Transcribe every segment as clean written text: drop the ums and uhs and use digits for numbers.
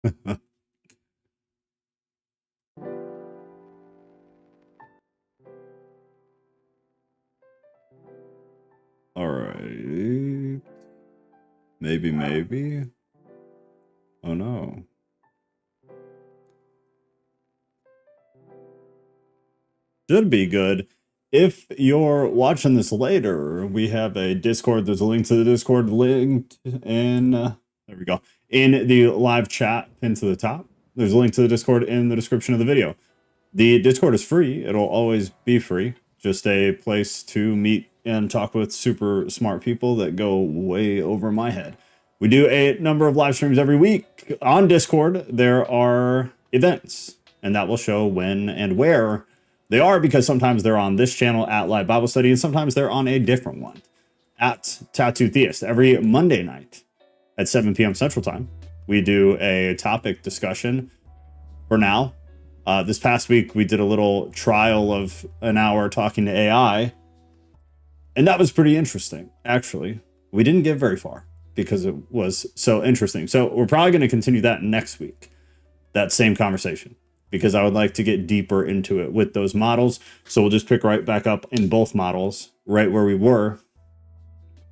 All right. Maybe. Oh no. Should be good. If you're watching this later, we have a Discord. There's a link to the Discord linked in, there we go, in the live chat pinned to the top. There's a link to the Discord in the description of the video. The Discord is free. It'll always be free. Just a place to meet and talk with super smart people that go way over my head. We do a number of live streams every week. On Discord, there are events, and that will show when and where they are, because sometimes they're on this channel at Live Bible Study, and sometimes they're on a different one at Tattoo Theist. Every Monday night at 7 p.m. Central Time, we do a topic discussion. For now, this past week, we did a little trial of an hour talking to AI, and that was pretty interesting, actually. We didn't get very far because it was so interesting. So we're probably going to continue that next week, that same conversation, because I would like to get deeper into it with those models. So we'll just pick right back up in both models, right where we were.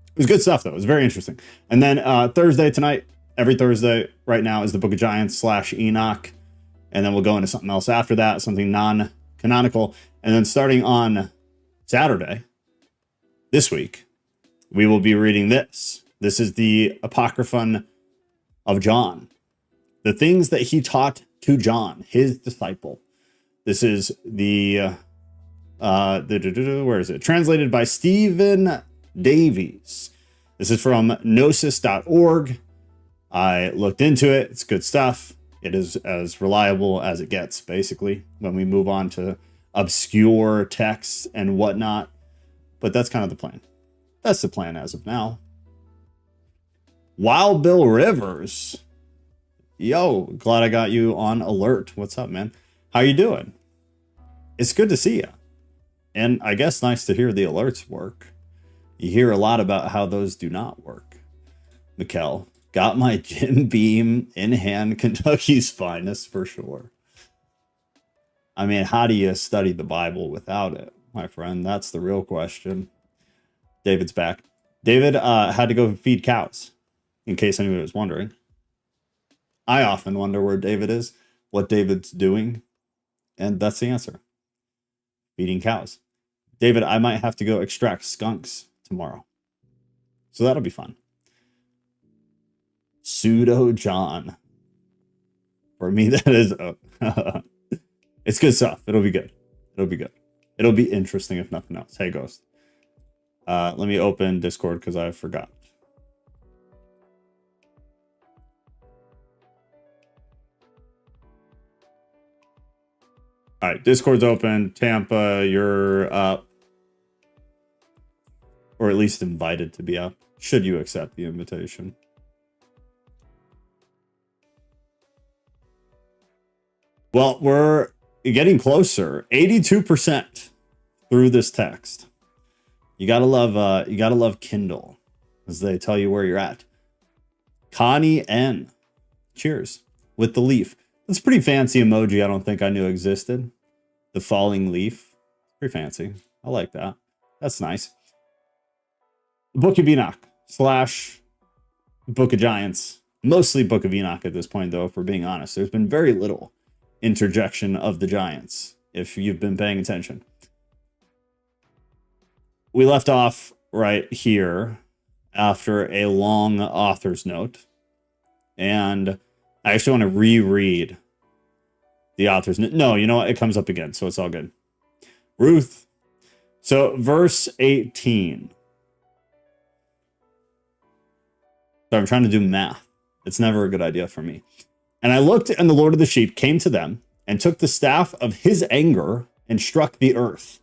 It was good stuff, though. It was very interesting. And then Thursday tonight, every Thursday right now, is the Book of Giants / Enoch. And then we'll go into something else after that, something non-canonical. And then starting on Saturday, this week, we will be reading this. This is the Apocrypha of John. The things that he taught to John, his disciple. This is the where is it? Translated by Stephen Davies. This is from gnosis.org. I looked into it. It's good stuff. It is as reliable as it gets, basically, when we move on to obscure texts and whatnot. But that's kind of the plan. That's the plan as of now. Wild Bill Rivers. Yo, glad I got you on alert. What's up, man? How you doing? It's good to see you. And I guess nice to hear the alerts work. You hear a lot about how those do not work. Mikkel, got my Jim Beam in hand, Kentucky's finest for sure. I mean, how do you study the Bible without it, my friend? That's the real question. David's back. David had to go feed cows, in case anyone was wondering. I often wonder where David is, what David's doing, and that's the answer. Feeding cows. David, I might have to go extract skunks tomorrow. So that'll be fun. Pseudo John. For me, that is... it's good stuff. It'll be good. It'll be good. It'll be interesting if nothing else. Hey, Ghost. Let me open Discord because I forgot. All right, Discord's open. Tampa, you're up. Or at least invited to be up, should you accept the invitation. Well, we're getting closer. 82% through this text. You gotta love Kindle, as they tell you where you're at. Connie N. Cheers. With the leaf. That's a pretty fancy emoji I don't think I knew existed. The falling leaf. Pretty fancy. I like that. That's nice. Book of Enoch / Book of Giants. Mostly Book of Enoch at this point, though, if we're being honest. There's been very little interjection of the Giants, if you've been paying attention. We left off right here after a long author's note. And I actually want to reread the author's note. No, you know what? It comes up again, so it's all good. Ruth. So, verse 18. So I'm trying to do math. It's never a good idea for me. And I looked, and the Lord of the sheep came to them and took the staff of his anger and struck the earth.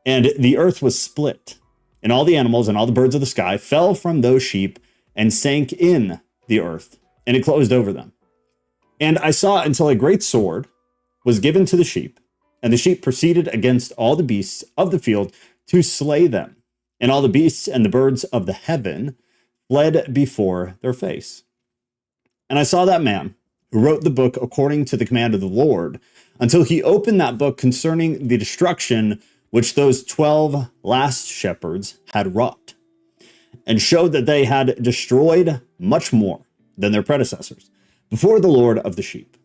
And the earth was split, and all the animals and all the birds of the sky fell from those sheep and sank in the earth, and it closed over them. And I saw until a great sword was given to the sheep, and the sheep proceeded against all the beasts of the field to slay them. And all the beasts and the birds of the heaven fled before their face. And I saw that man who wrote the book according to the command of the Lord, until he opened that book concerning the destruction which those 12 last shepherds had wrought, and showed that they had destroyed much more than their predecessors before the Lord of the sheep.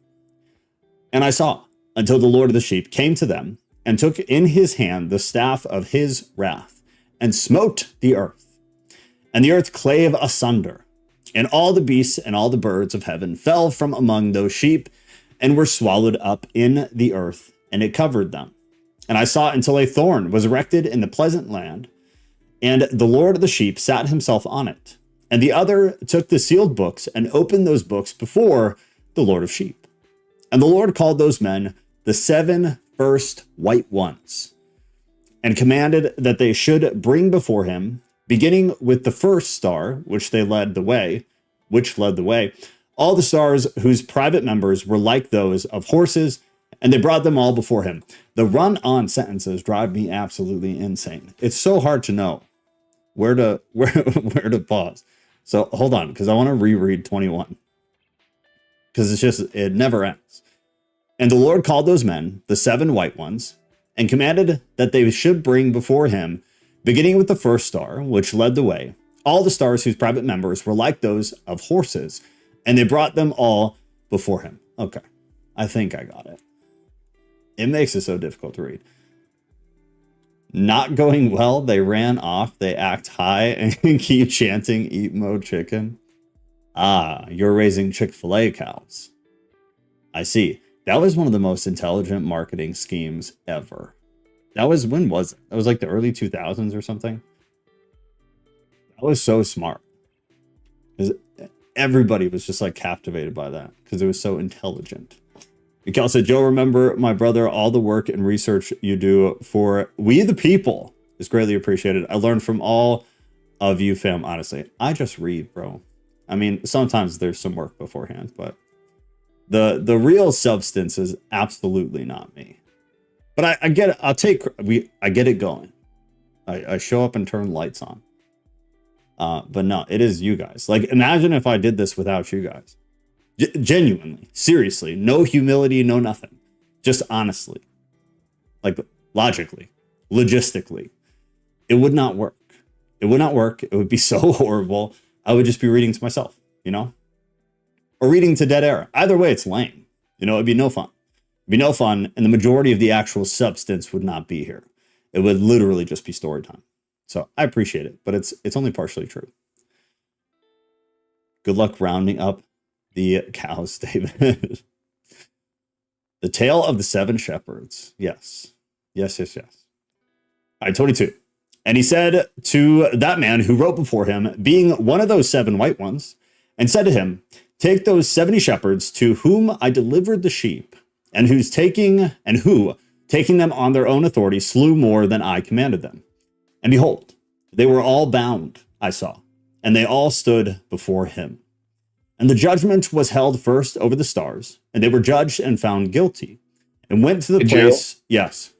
And I saw, until the Lord of the sheep came to them, and took in his hand the staff of his wrath, and smote the earth. And the earth clave asunder, and all the beasts and all the birds of heaven fell from among those sheep, and were swallowed up in the earth, and it covered them. And I saw until a thorn was erected in the pleasant land, and the Lord of the sheep sat himself on it. And the other took the sealed books, and opened those books before the Lord of sheep. And the Lord called those men the 7 first white ones, and commanded that they should bring before him, beginning with the first star, which led the way, all the stars whose private members were like those of horses, and they brought them all before him. The run-on sentences drive me absolutely insane. It's so hard to know where to pause. So hold on, because I want to reread 21, because it never ends. And the Lord called those men the 7 white ones, and commanded that they should bring before him, beginning with the first star, which led the way, all the stars whose private members were like those of horses, and they brought them all before him. Okay, I think I got it. It makes it so difficult to read. Not going well, they ran off, they act high, and keep chanting, eat mo chicken. Ah, you're raising Chick-fil-A cows. I see. That was one of the most intelligent marketing schemes ever. When was it? That was like the early 2000s or something. That was so smart. Because everybody was just like captivated by that. Because it was so intelligent. Mikhail said, Joe, remember my brother, all the work and research you do for we the people is greatly appreciated. I learned from all of you, fam, honestly. I just read, bro. I mean, sometimes there's some work beforehand, but the real substance is absolutely not me. But I get it. I get it going. I show up and turn lights on. But no, it is you guys. Like, imagine if I did this without you guys. Genuinely, seriously, no humility, no nothing. Just honestly, like logically, logistically, it would not work. It would not work. It would be so horrible. I would just be reading to myself, or reading to dead air. Either way, it's lame. It'd be no fun. It'd be no fun. And the majority of the actual substance would not be here. It would literally just be story time. So I appreciate it, but it's only partially true. Good luck rounding up the cows, David. The tale of the 7 shepherds. Yes. All right, 22. And he said to that man who wrote before him, being one of those 7 white ones, and said to him, take those 70 shepherds to whom I delivered the sheep, and who, taking them on their own authority, slew more than I commanded them. And behold, they were all bound, I saw, and they all stood before him. And the judgment was held first over the stars, and they were judged and found guilty, and went to the place. Yes.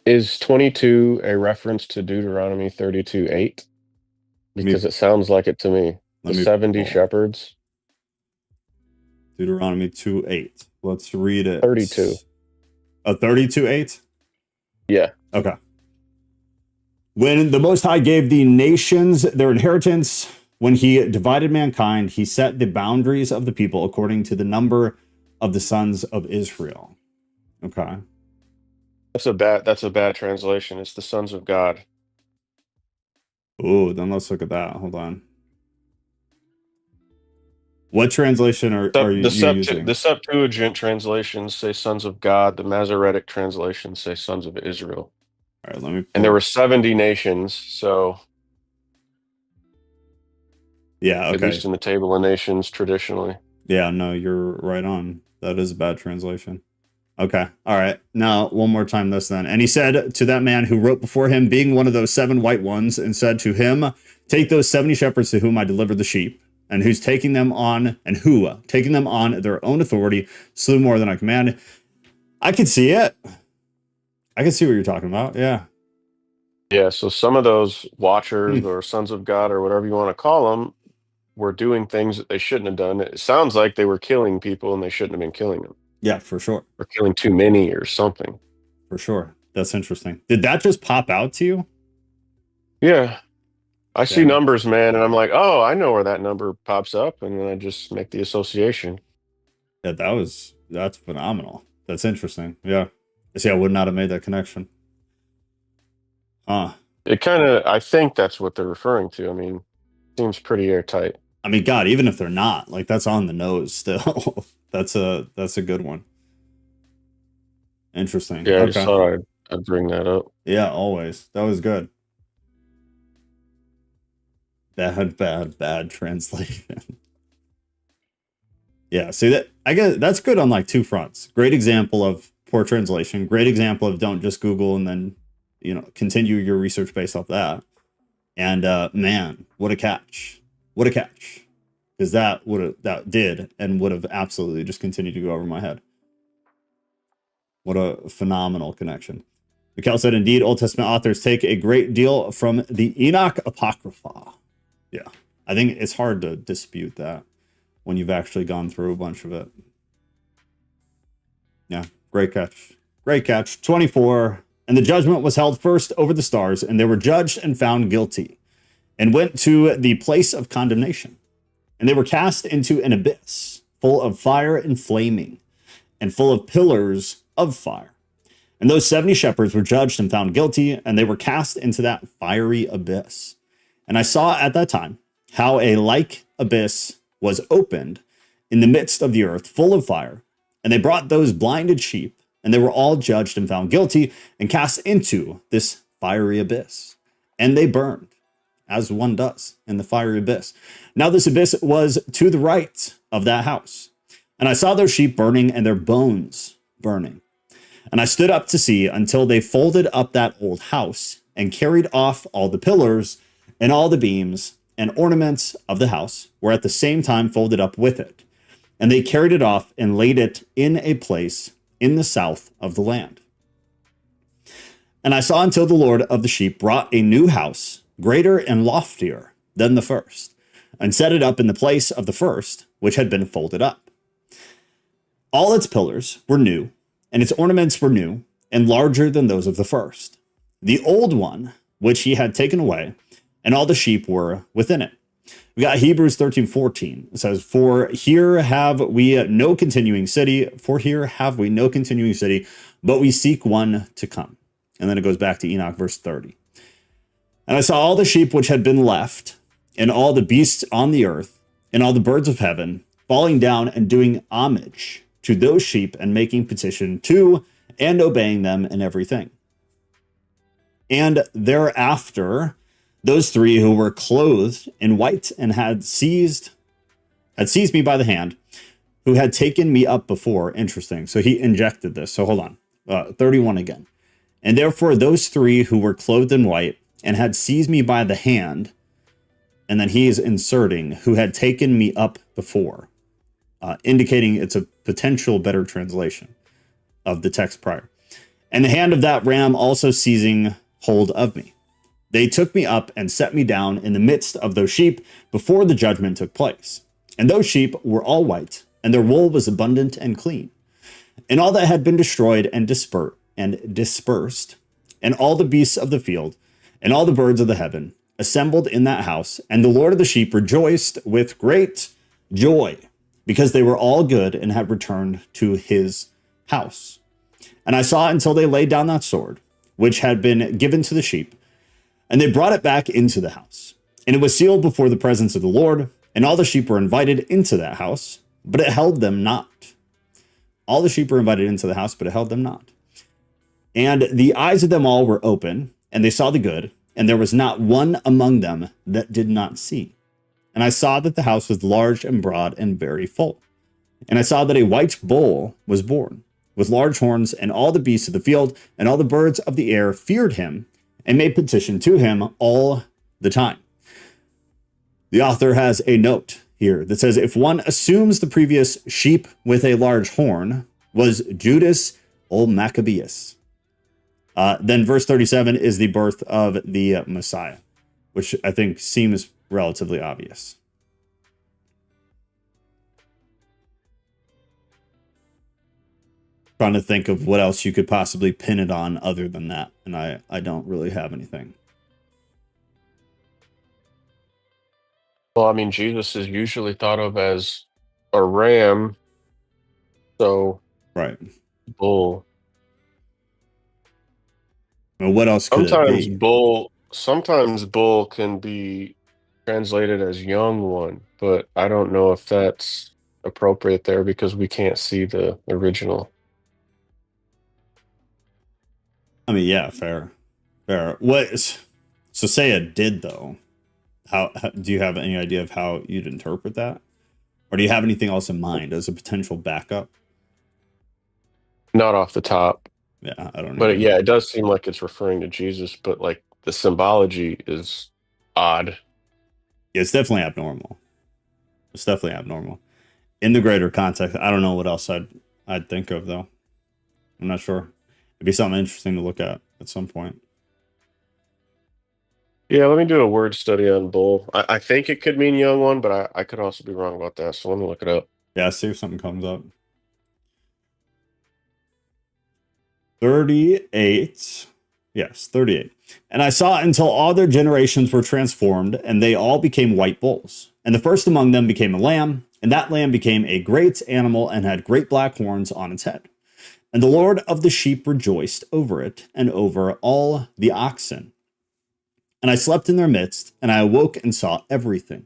Is 22 a reference to Deuteronomy 32:8? Because it sounds like it to me. The 70 shepherds. Deuteronomy 2:8. Let's read it. 32. 32:8? Yeah. Okay. When the Most High gave the nations their inheritance, when he divided mankind, he set the boundaries of the people according to the number of the sons of Israel. Okay. That's a bad translation. It's the sons of God. Oh, then let's look at that. Hold on. What translation are you using? The Septuagint translations say sons of God. The Masoretic translations say sons of Israel. All right, let me. And there were 70 nations, so yeah, okay. At least in the table of nations traditionally. Yeah, no, you're right on. That is a bad translation. Okay, all right. Now, one more time this then. And he said to that man who wrote before him, being one of those 7 white ones, and said to him, take those 70 shepherds to whom I delivered the sheep, and who, taking them on their own authority, slew more than I commanded. I could see it. I can see what you're talking about. Yeah. Yeah. So some of those watchers or sons of God or whatever you want to call them, were doing things that they shouldn't have done. It sounds like they were killing people and they shouldn't have been killing them. Yeah, for sure. Or killing too many or something. For sure. That's interesting. Did that just pop out to you? Yeah. I see Damn. numbers, man, and I'm like, oh, I know where that number pops up, and then I just make the association. Yeah, that's phenomenal. That's interesting. Yeah. See, I would not have made that connection. It kind of, I think that's what they're referring to. I mean, seems pretty airtight. I mean, God, even if they're not, like, that's on the nose still. that's a good one. Interesting. Yeah, I Okay. just thought I'd bring that up. Yeah, always. That was good. Bad translation. Yeah, see that, I guess that's good on like two fronts. Great example of poor translation. Great example of don't just Google and then, continue your research based off that. And man, what a catch. What a catch. Because that did and would have absolutely just continued to go over my head. What a phenomenal connection. Mikhail said, indeed, Old Testament authors take a great deal from the Enoch Apocrypha. Yeah, I think it's hard to dispute that when you've actually gone through a bunch of it. Yeah, great catch. Great catch. 24. And the judgment was held first over the stars, and they were judged and found guilty, and went to the place of condemnation. And they were cast into an abyss, full of fire and flaming, and full of pillars of fire. And those 70 shepherds were judged and found guilty, and they were cast into that fiery abyss. And I saw at that time how a like abyss was opened in the midst of the earth, full of fire. And they brought those blinded sheep, and they were all judged and found guilty, and cast into this fiery abyss. And they burned, as one does in the fiery abyss. Now this abyss was to the right of that house. And I saw those sheep burning, and their bones burning. And I stood up to see until they folded up that old house, and carried off all the pillars, and all the beams, and ornaments of the house were at the same time folded up with it. And they carried it off and laid it in a place in the south of the land. And I saw until the Lord of the sheep brought a new house, greater and loftier than the first, and set it up in the place of the first, which had been folded up. All its pillars were new, and its ornaments were new, and larger than those of the first. The old one, which he had taken away, and all the sheep were within it. We got Hebrews 13:14. It says, For here have we no continuing city, but we seek one to come. And then it goes back to Enoch, verse 30. And I saw all the sheep which had been left, and all the beasts on the earth, and all the birds of heaven, falling down and doing homage to those sheep, and making petition to and obeying them in everything. And thereafter, those three who were clothed in white and had seized me by the hand, who had taken me up before. Interesting. So he injected this. So hold on. 31 again. And therefore those three who were clothed in white and had seized me by the hand, and then he is inserting, who had taken me up before, indicating it's a potential better translation of the text prior. And the hand of that ram also seizing hold of me. They took me up and set me down in the midst of those sheep before the judgment took place. And those sheep were all white, and their wool was abundant and clean. And all that had been destroyed and dispersed, and all the beasts of the field, and all the birds of the heaven, assembled in that house. And the Lord of the sheep rejoiced with great joy, because they were all good and had returned to his house. And I saw until they laid down that sword, which had been given to the sheep, and they brought it back into the house. And it was sealed before the presence of the Lord, and all the sheep were invited into that house, but it held them not. All the sheep were invited into the house, but it held them not. And the eyes of them all were open, and they saw the good, and there was not one among them that did not see. And I saw that the house was large and broad and very full. And I saw that a white bull was born, with large horns, and all the beasts of the field and all the birds of the air feared him, and made petition to him all the time. The author has a note here that says, if one assumes the previous sheep with a large horn was Judas or Maccabeus, then verse 37 is the birth of the Messiah, which I think seems relatively obvious. trying to think of what else you could possibly pin it on other than that, and I don't really have anything. Well, I mean, Jesus is usually thought of as a ram, so Right. bull. Well, what else could it be? Sometimes bull can be translated as young one, but I don't know if that's appropriate there because we can't see the original. I mean, yeah, fair. So say it did though. How do you have any idea of how you'd interpret that? Or do you have anything else in mind as a potential backup? Not off the top. Yeah, I don't know. But yeah, it does seem like it's referring to Jesus, but like the symbology is odd. It's definitely abnormal. It's definitely abnormal. In the greater context, I don't know what else I'd think of though. I'm not sure. It'd be something interesting to look at some point. Yeah, let me do a word study on bull. I think it could mean young one, but I could also be wrong about that. So let me look it up. Yeah, see if something comes up. 38. Yes, 38. And I saw until all their generations were transformed, and they all became white bulls. And the first among them became a lamb, and that lamb became a great animal and had great black horns on its head. And the Lord of the sheep rejoiced over it and over all the oxen. And I slept in their midst, and I awoke and saw everything.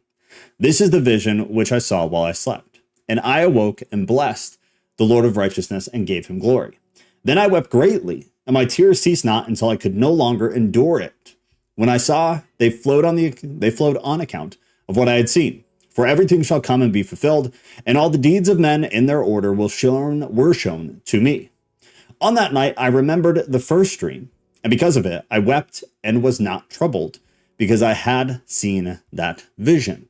This is the vision which I saw while I slept. And I awoke and blessed the Lord of righteousness and gave him glory. Then I wept greatly, and my tears ceased not until I could no longer endure it. When I saw, they flowed on account of what I had seen. For everything shall come and be fulfilled, and all the deeds of men in their order were shown to me. On that night I remembered the first dream, and because of it I wept and was not troubled, because I had seen that vision.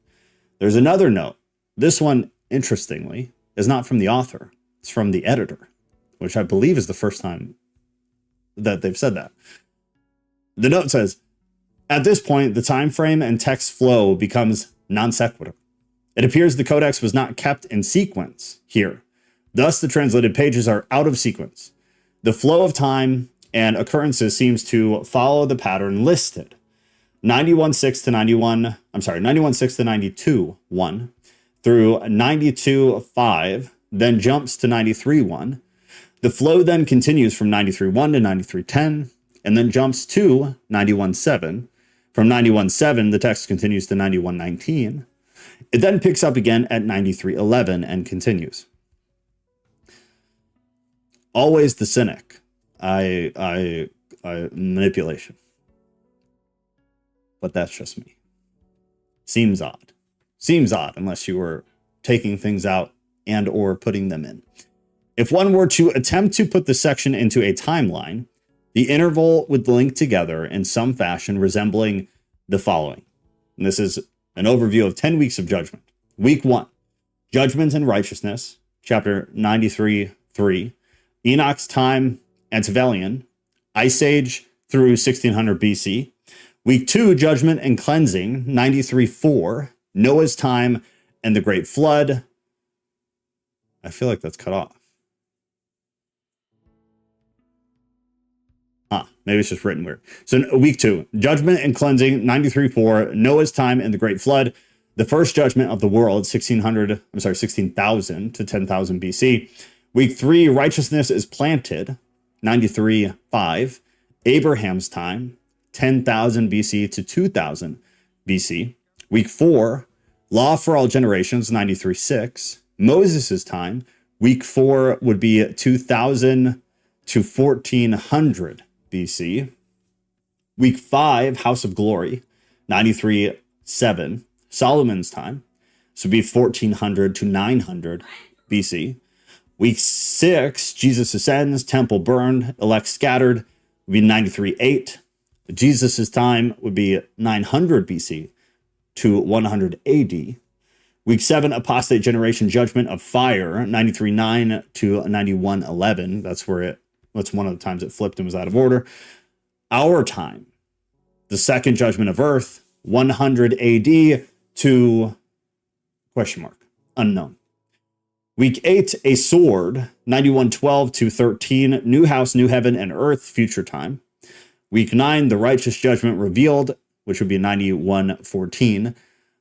There's another note. This one, interestingly, is not from the author. It's from the editor, which I believe is the first time that they've said that. The note says, at this point, the time frame and text flow becomes non sequitur. It appears the codex was not kept in sequence here. Thus, the translated pages are out of sequence. The flow of time and occurrences seems to follow the pattern listed. 91.6 to 92.1 through 92.5, then jumps to 93.1. The flow then continues from 93.1 to 93.10, and then jumps to 91.7. From 91.7, the text continues to 91.19. It then picks up again at 93.11 and continues. Always the cynic. I manipulation. But that's just me. Seems odd. Seems odd unless you were taking things out and or putting them in. If one were to attempt to put the section into a timeline, the interval would link together in some fashion resembling the following. And this is an overview of 10 weeks of judgment. Week 1, Judgment and Righteousness, chapter 93:3, Enoch's time, Antevelian, Ice Age through 1600 BC. Week 2, Judgment and Cleansing, 93:4, Noah's time and the Great Flood. I feel like that's cut off. Maybe it's just written weird. So week 2, Judgment and Cleansing, 93:4, Noah's time and the Great Flood, the first judgment of the world, 16,000 to 10,000 BC. Week 3, Righteousness is Planted, 93:5, Abraham's time, 10,000 BC to 2,000 BC. Week 4, Law for All Generations, 93:6, Moses' time. Week 4 would be 2,000 to 1,400 BC. Week 5, House of Glory, 93:7, Solomon's time. So it'd be 1,400 to 900 BC. Week 6, Jesus ascends, temple burned, elect scattered, would be 93:8. Jesus' time would be 900 BC to 100 AD. Week 7, apostate generation, judgment of fire, 93:9 to 91:11. That's one of the times it flipped and was out of order. Our time, the second judgment of earth, 100 AD to ? Unknown. Week 8, a sword, 91:12 to 13, new house, new heaven and earth, future time. Week 9, the righteous judgment revealed, which would be 91:14,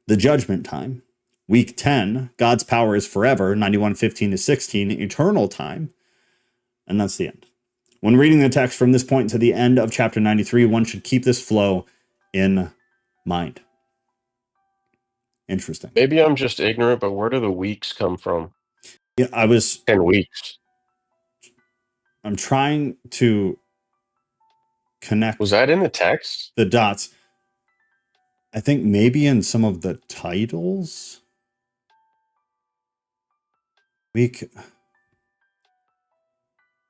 the judgment time. Week 10, God's power is forever, 91:15 to 16, eternal time. And that's the end. When reading the text from this point to the end of chapter 93, one should keep this flow in mind. Interesting. Maybe I'm just ignorant, but where do the weeks come from? Yeah, 10 weeks. I'm trying to connect. Was that in the text? The dots. I think maybe in some of the titles. Week.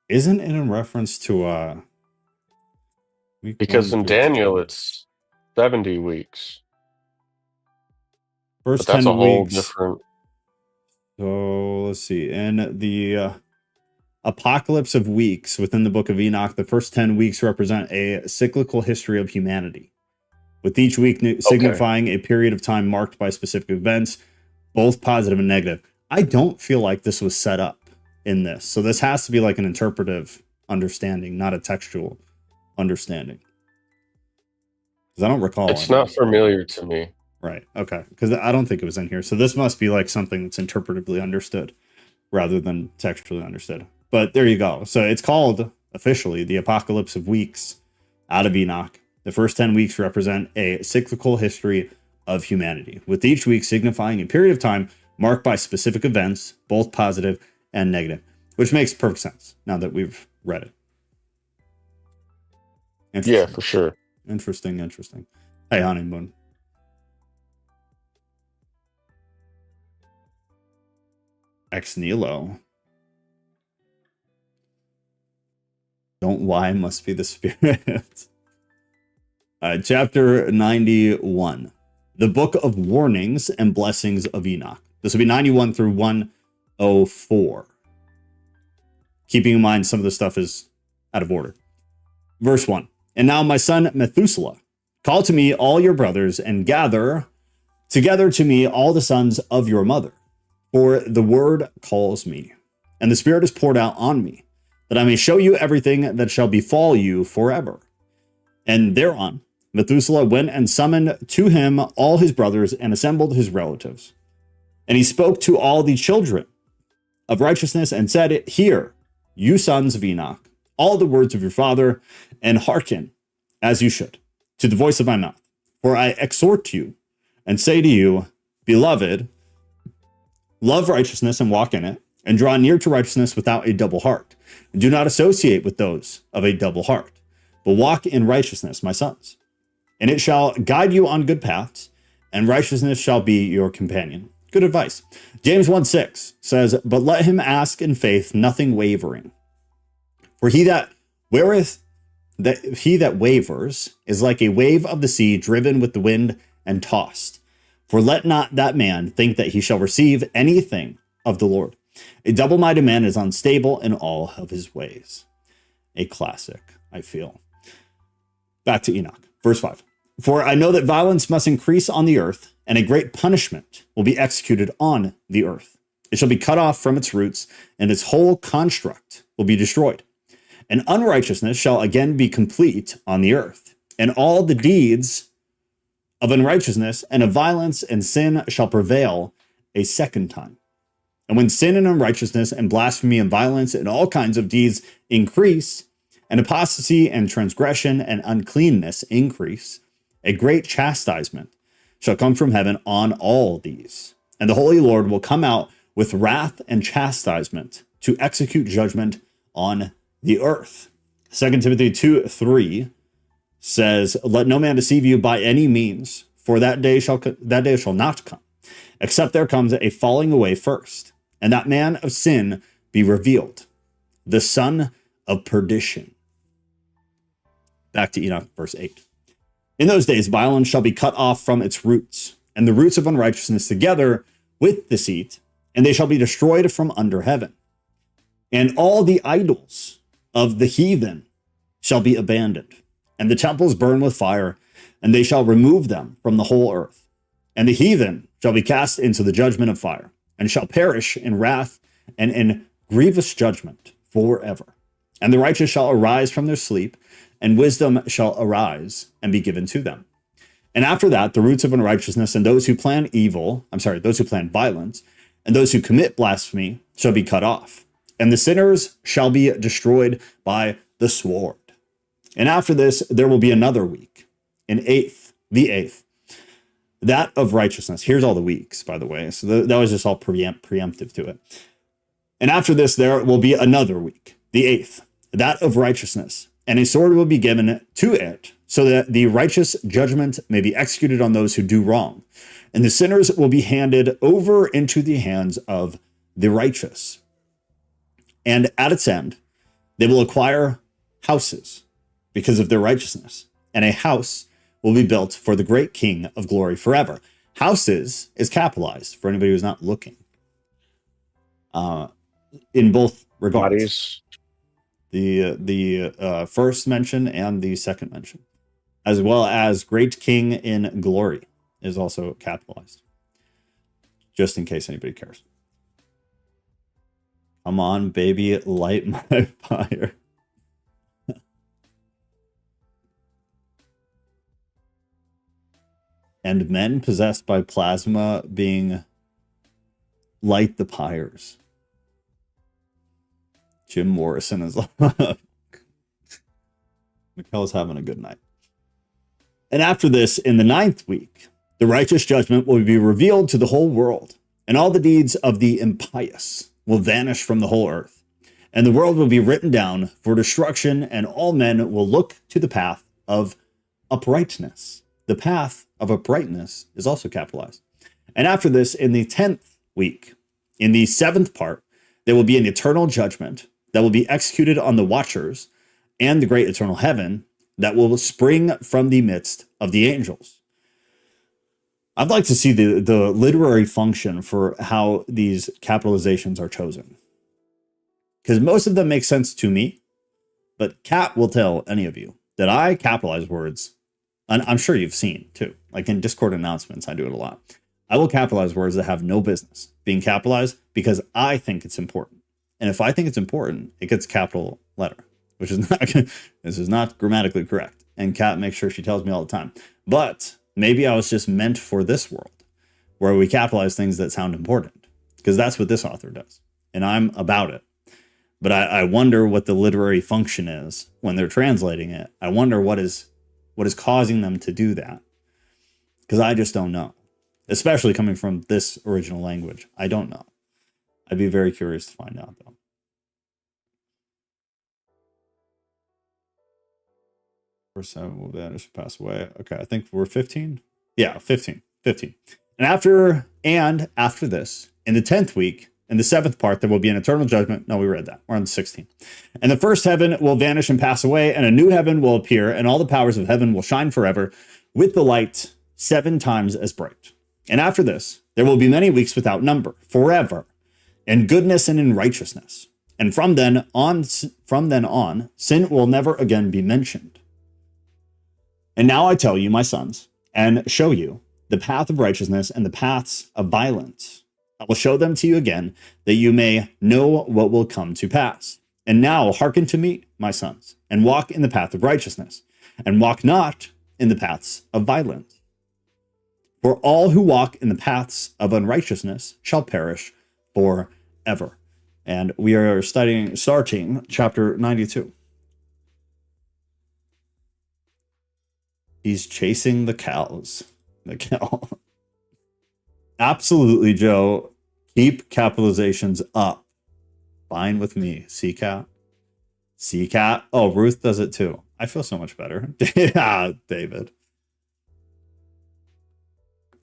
Isn't it in reference to week Because 1 in through Daniel 10? it's 70 weeks. First But that's 10 a whole weeks. different. So let's see. In the Apocalypse of weeks within the book of Enoch, the first 10 weeks represent a cyclical history of humanity, with each week signifying a period of time marked by specific events, both positive and negative. I don't feel like this was set up in this. So this has to be like an interpretive understanding, not a textual understanding. Because I don't recall. It's not familiar to me. Right. Okay. Because I don't think it was in here. So this must be like something that's interpretively understood rather than textually understood. But there you go. So it's called officially the Apocalypse of Weeks out of Enoch. The first 10 weeks represent a cyclical history of humanity, with each week signifying a period of time marked by specific events, both positive and negative, which makes perfect sense now that we've read it. Yeah, for sure. Interesting. Hey, honeymoon. Ex nihilo. Don't lie must be the spirit. Chapter 91. The Book of Warnings and Blessings of Enoch. This will be 91 through 104. Keeping in mind some of the stuff is out of order. Verse 1. And now, my son Methuselah, call to me all your brothers and gather together to me all the sons of your mother. For the word calls me, and the Spirit is poured out on me, that I may show you everything that shall befall you forever. And thereon, Methuselah went and summoned to him all his brothers and assembled his relatives. And he spoke to all the children of righteousness and said, Hear, you sons of Enoch, all the words of your father, and hearken, as you should, to the voice of my mouth. For I exhort you and say to you, Beloved, love righteousness and walk in it, and draw near to righteousness without a double heart. And do not associate with those of a double heart, but walk in righteousness, my sons. And it shall guide you on good paths, and righteousness shall be your companion. Good advice. James 1:6 says, But let him ask in faith, nothing wavering. For he that wavers is like a wave of the sea driven with the wind and tossed. For let not that man think that he shall receive anything of the Lord. A double-minded man is unstable in all of his ways. A classic, I feel. Back to Enoch, verse 5. For I know that violence must increase on the earth, and a great punishment will be executed on the earth. It shall be cut off from its roots, and its whole construct will be destroyed. And unrighteousness shall again be complete on the earth, and all the deeds of unrighteousness and of violence and sin shall prevail a second time. And when sin and unrighteousness and blasphemy and violence and all kinds of deeds increase, and apostasy and transgression and uncleanness increase, a great chastisement shall come from heaven on all these. And the Holy Lord will come out with wrath and chastisement to execute judgment on the earth. 2 Timothy 2:3 says, Let no man deceive you by any means, for that day shall not come, except there comes a falling away first, and that man of sin be revealed, the son of perdition. Back to Enoch, verse 8. In those days, violence shall be cut off from its roots, and the roots of unrighteousness together with deceit, and they shall be destroyed from under heaven. And all the idols of the heathen shall be abandoned, and the temples burn with fire, and they shall remove them from the whole earth. And the heathen shall be cast into the judgment of fire, and shall perish in wrath and in grievous judgment forever. And the righteous shall arise from their sleep, and wisdom shall arise and be given to them. And after that, the roots of unrighteousness and those who plan those who plan violence, and those who commit blasphemy shall be cut off. And the sinners shall be destroyed by the sword. And after this, there will be another week, the eighth, that of righteousness. Here's all the weeks, by the way. So that was just all preemptive to it. And after this, there will be another week, the eighth, that of righteousness. And a sword will be given to it, so that the righteous judgment may be executed on those who do wrong. And the sinners will be handed over into the hands of the righteous. And at its end, they will acquire houses because of their righteousness. And a house will be built for the great King of glory forever. Houses is capitalized for anybody who's not looking. In both regards. Bodies. The first mention and the second mention, as well as great King in glory, is also capitalized, just in case anybody cares. Come on, baby, light my fire. And men possessed by plasma being light the pyres. Jim Morrison is Mikkel's having a good night. And after this, in the 9th week, the righteous judgment will be revealed to the whole world, and all the deeds of the impious will vanish from the whole earth. And the world will be written down for destruction, and all men will look to the path of uprightness. The path of uprightness is also capitalized. And after this, in the 10th week, in the 7th part, there will be an eternal judgment that will be executed on the watchers and the great eternal heaven that will spring from the midst of the angels. I'd like to see the literary function for how these capitalizations are chosen, because most of them make sense to me, but Kat will tell any of you that I capitalize words, and I'm sure you've seen too, like in Discord announcements, I do it a lot. I will capitalize words that have no business being capitalized because I think it's important. And if I think it's important, it gets capital letter, which is not, this is not grammatically correct. And Kat makes sure she tells me all the time. But maybe I was just meant for this world where we capitalize things that sound important, because that's what this author does. And I'm about it. But I wonder what the literary function is when they're translating it. I wonder what is causing them to do that, because I just don't know. Especially coming from this original language. I don't know. I'd be very curious to find out, though. Verse 7 will vanish, pass away. Okay, I think we're 15. Yeah, 15. And after this, in the 10th week, in the 7th part, there will be an eternal judgment. No, we read that. We're on the 16th. And the first heaven will vanish and pass away, and a new heaven will appear, and all the powers of heaven will shine forever with the light 7 times as bright. And after this, there will be many weeks without number, forever, in goodness and in righteousness. And from then on, sin will never again be mentioned. And now I tell you, my sons, and show you the path of righteousness and the paths of violence. I will show them to you again, that you may know what will come to pass. And now hearken to me, my sons, and walk in the path of righteousness, and walk not in the paths of violence. For all who walk in the paths of unrighteousness shall perish forever. And we are starting chapter 92. He's chasing the cows. The cow. Absolutely, Joe. Keep capitalizations up. Fine with me. CCAT. CCAT. Oh, Ruth does it too. I feel so much better. Yeah, David.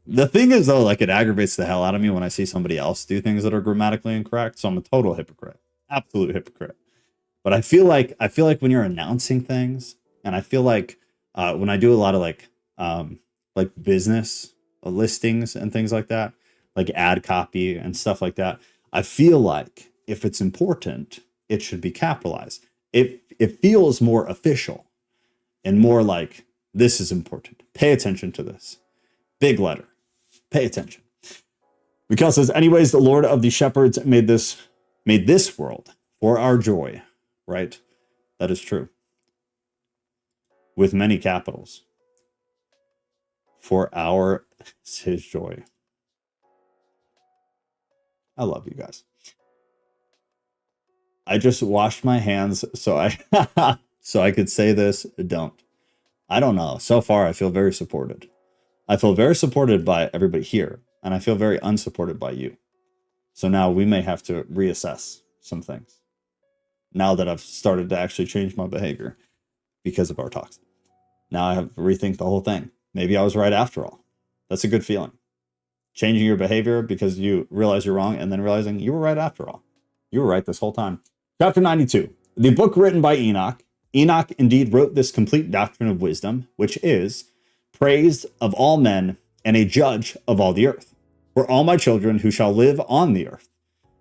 The thing is, though, like, it aggravates the hell out of me when I see somebody else do things that are grammatically incorrect. So I'm a total hypocrite. Absolute hypocrite. But I feel like when you're announcing things, and I feel like when I do a lot of like business listings and things like that, like ad copy and stuff like that, I feel like if it's important, it should be capitalized. It feels more official and more like, this is important. Pay attention to this. Big letter. Pay attention. Because says, anyways, the Lord of the shepherds made this made this world for our joy, right? That is true. With many capitals. For our is his joy. I love you guys. I just washed my hands so I could say this. Don't. I don't know. So far, I feel very supported. I feel very supported by everybody here, and I feel very unsupported by you. So now we may have to reassess some things. Now that I've started to actually change my behavior because of our talks. Now I have to rethink the whole thing. Maybe I was right after all. That's a good feeling. Changing your behavior because you realize you're wrong and then realizing you were right after all. You were right this whole time. Chapter 92. The book written by Enoch. Enoch indeed wrote this complete doctrine of wisdom, which is praised of all men and a judge of all the earth, for all my children who shall live on the earth,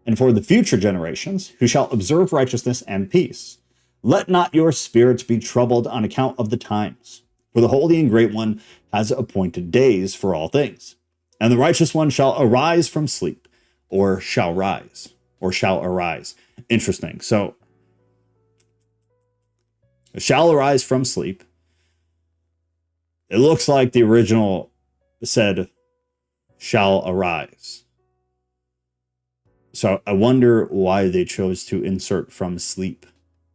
and for the future generations who shall observe righteousness and peace. Let not your spirits be troubled on account of the times, for the Holy and Great One has appointed days for all things. And the righteous one shall arise from sleep, or shall rise, or shall arise. Interesting. So, shall arise from sleep. It looks like the original said, shall arise. So I wonder why they chose to insert from sleep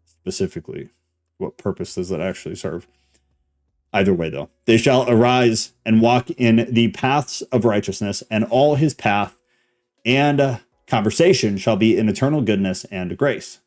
specifically. What purpose does that actually serve? Either way, though, they shall arise and walk in the paths of righteousness, and all his path and conversation shall be in eternal goodness and grace.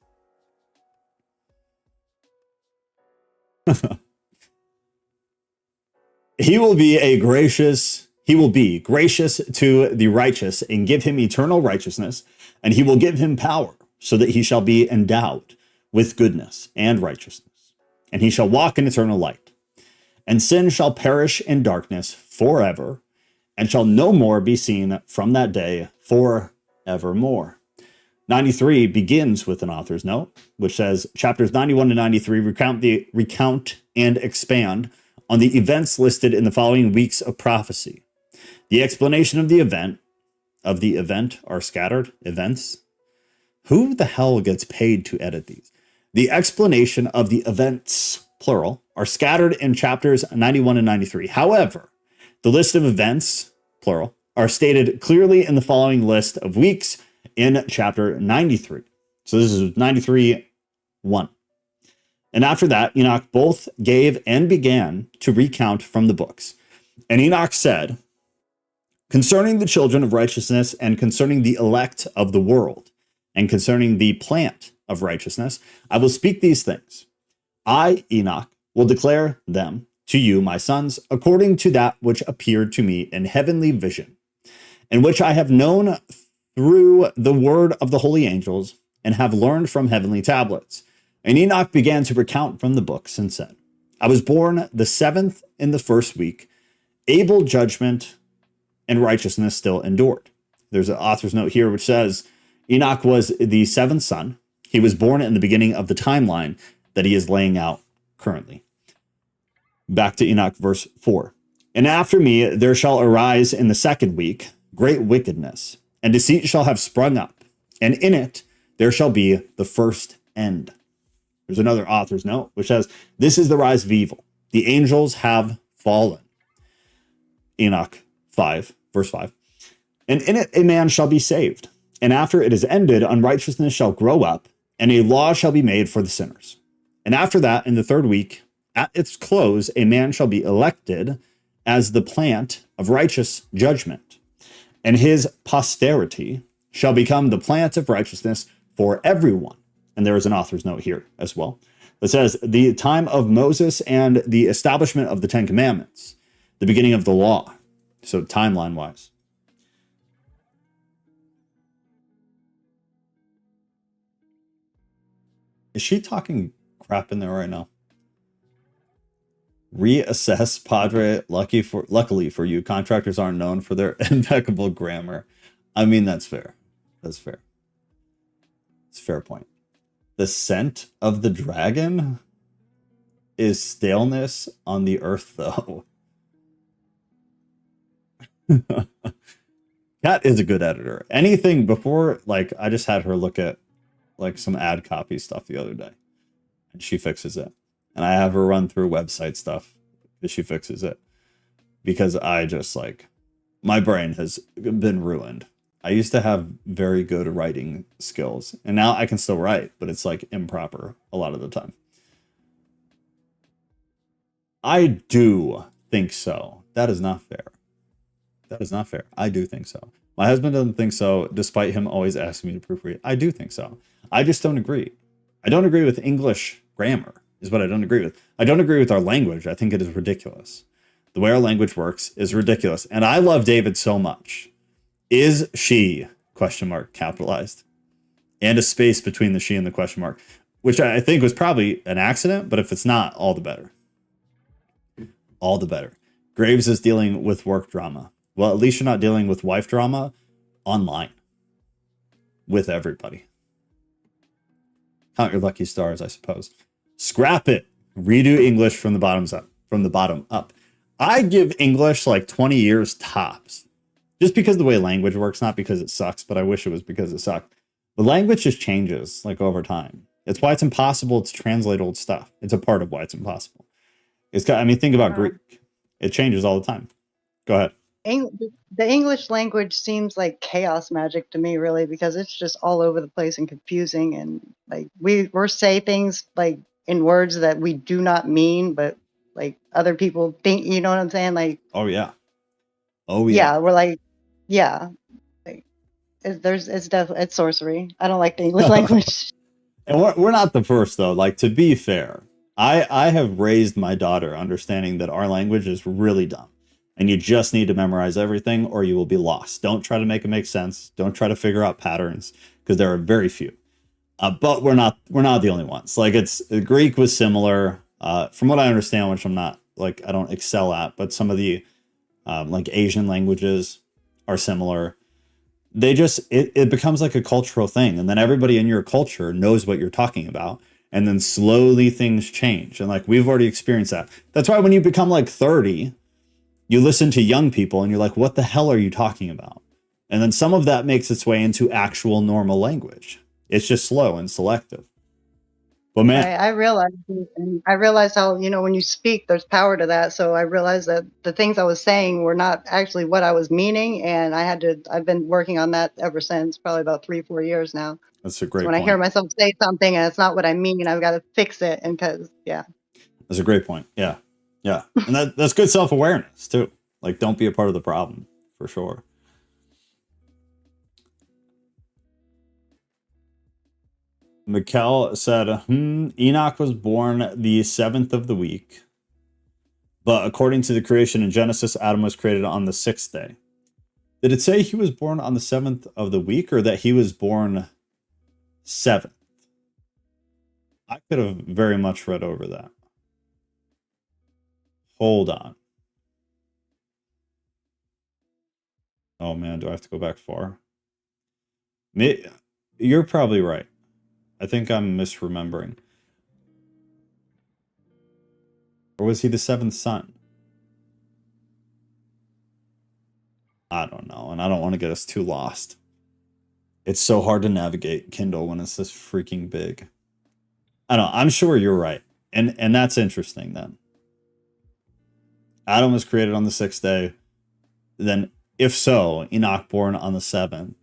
He will be gracious to the righteous and give him eternal righteousness, and he will give him power so that he shall be endowed with goodness and righteousness, and he shall walk in eternal light. And sin shall perish in darkness forever, and shall no more be seen from that day forevermore. 93 begins with an author's note, which says, chapters 91 to 93 recount and expand on the events listed in the following weeks of prophecy. The explanation of the event are scattered events. Who the hell gets paid to edit these? The explanation of the events, plural, are scattered in chapters 91 and 93. However, the list of events, plural, are stated clearly in the following list of weeks in chapter 93. So this is 93:1. And after that, Enoch both gave and began to recount from the books. And Enoch said, concerning the children of righteousness and concerning the elect of the world and concerning the plant of righteousness, I will speak these things. I, Enoch, will declare them to you, my sons, according to that which appeared to me in heavenly vision, and which I have known through the word of the holy angels and have learned from heavenly tablets. And Enoch began to recount from the books and said, I was born the 7th in the first week, able judgment and righteousness still endured. There's an author's note here which says Enoch was the 7th son. He was born in the beginning of the timeline that he is laying out currently. Back to Enoch, verse 4. And after me there shall arise in the 2nd week great wickedness, and deceit shall have sprung up, and in it there shall be the first end. There's another author's note which says, this is the rise of evil. The angels have fallen. Enoch 5, verse 5. And in it a man shall be saved. And after it is ended, unrighteousness shall grow up, and a law shall be made for the sinners. And after that, in the 3rd week, at its close, a man shall be elected as the plant of righteous judgment. And his posterity shall become the plant of righteousness for everyone. And there is an author's note here as well that says the time of Moses and the establishment of the 10 Commandments, the beginning of the law. So timeline wise. Is she talking crap in there right now? Reassess, Padre. Luckily for you, contractors aren't known for their impeccable grammar. I mean, that's fair. That's fair. It's a fair point. The scent of the dragon is staleness on the earth, though. Kat is a good editor. Anything before, like, I just had her look at like some ad copy stuff the other day, and she fixes it. And I have her run through website stuff, and she fixes it because I just like my brain has been ruined. I used to have very good writing skills, and now I can still write, but it's like improper a lot of the time. I do think so. That is not fair. That is not fair. I do think so. My husband doesn't think so, despite him always asking me to proofread. I do think so. I just don't agree. I don't agree with English grammar, is what I don't agree with. I don't agree with our language. I think it is ridiculous. The way our language works is ridiculous. And I love David so much. Is she, question mark, capitalized? And a space between the she and the question mark, which I think was probably an accident, but if it's not, all the better. All the better. Graves is dealing with work drama. Well, at least you're not dealing with wife drama online with everybody. Count your lucky stars, I suppose. Scrap it. Redo English from the bottoms up. From the bottom up. I give English like 20 years tops. Just because of the way language works, not because it sucks, but I wish it was because it sucked. The language just changes like over time. It's why it's impossible to translate old stuff. It's a part of why it's impossible. Think about Greek. It changes all the time. Go ahead. The English language seems like chaos magic to me, really, because it's just all over the place and confusing. And like we say things like in words that we do not mean, but like other people think, you know what I'm saying? Like, oh yeah, we're like, yeah, like it's sorcery. I don't like the English language. And we're not the first though. Like, to be fair, I have raised my daughter understanding that our language is really dumb. And you just need to memorize everything or you will be lost. Don't try to make it make sense. Don't try to figure out patterns because there are very few. But we're not the only ones. Like Greek was similar from what I understand, which I don't excel at, but some of the like Asian languages are similar. It becomes like a cultural thing. And then everybody in your culture knows what you're talking about. And then slowly things change. And like we've already experienced that. That's why when you become like 30, you listen to young people and you're like, what the hell are you talking about? And then some of that makes its way into actual normal language. It's just slow and selective. But man, I realized how, when you speak, there's power to that. So I realized that the things I was saying were not actually what I was meaning. And I've been working on that ever since, probably about 3-4 years now. That's a great point. When I hear myself say something and it's not what I mean, I've got to fix it. And that's a great point. Yeah. Yeah. And that's good self-awareness too. Like, don't be a part of the problem for sure. Mikkel said, Enoch was born the 7th of the week. But according to the creation in Genesis, Adam was created on the 6th day. Did it say he was born on the 7th of the week or that he was born 7th? I could have very much read over that. Hold on. Oh man, do I have to go back far? You're probably right. I think I'm misremembering. Or was he the 7th son? I don't know, and I don't want to get us too lost. It's so hard to navigate Kindle when it's this freaking big. I don't know, I'm sure you're right. And that's interesting then. Adam was created on the 6th day. Then, if so, Enoch born on the 7th.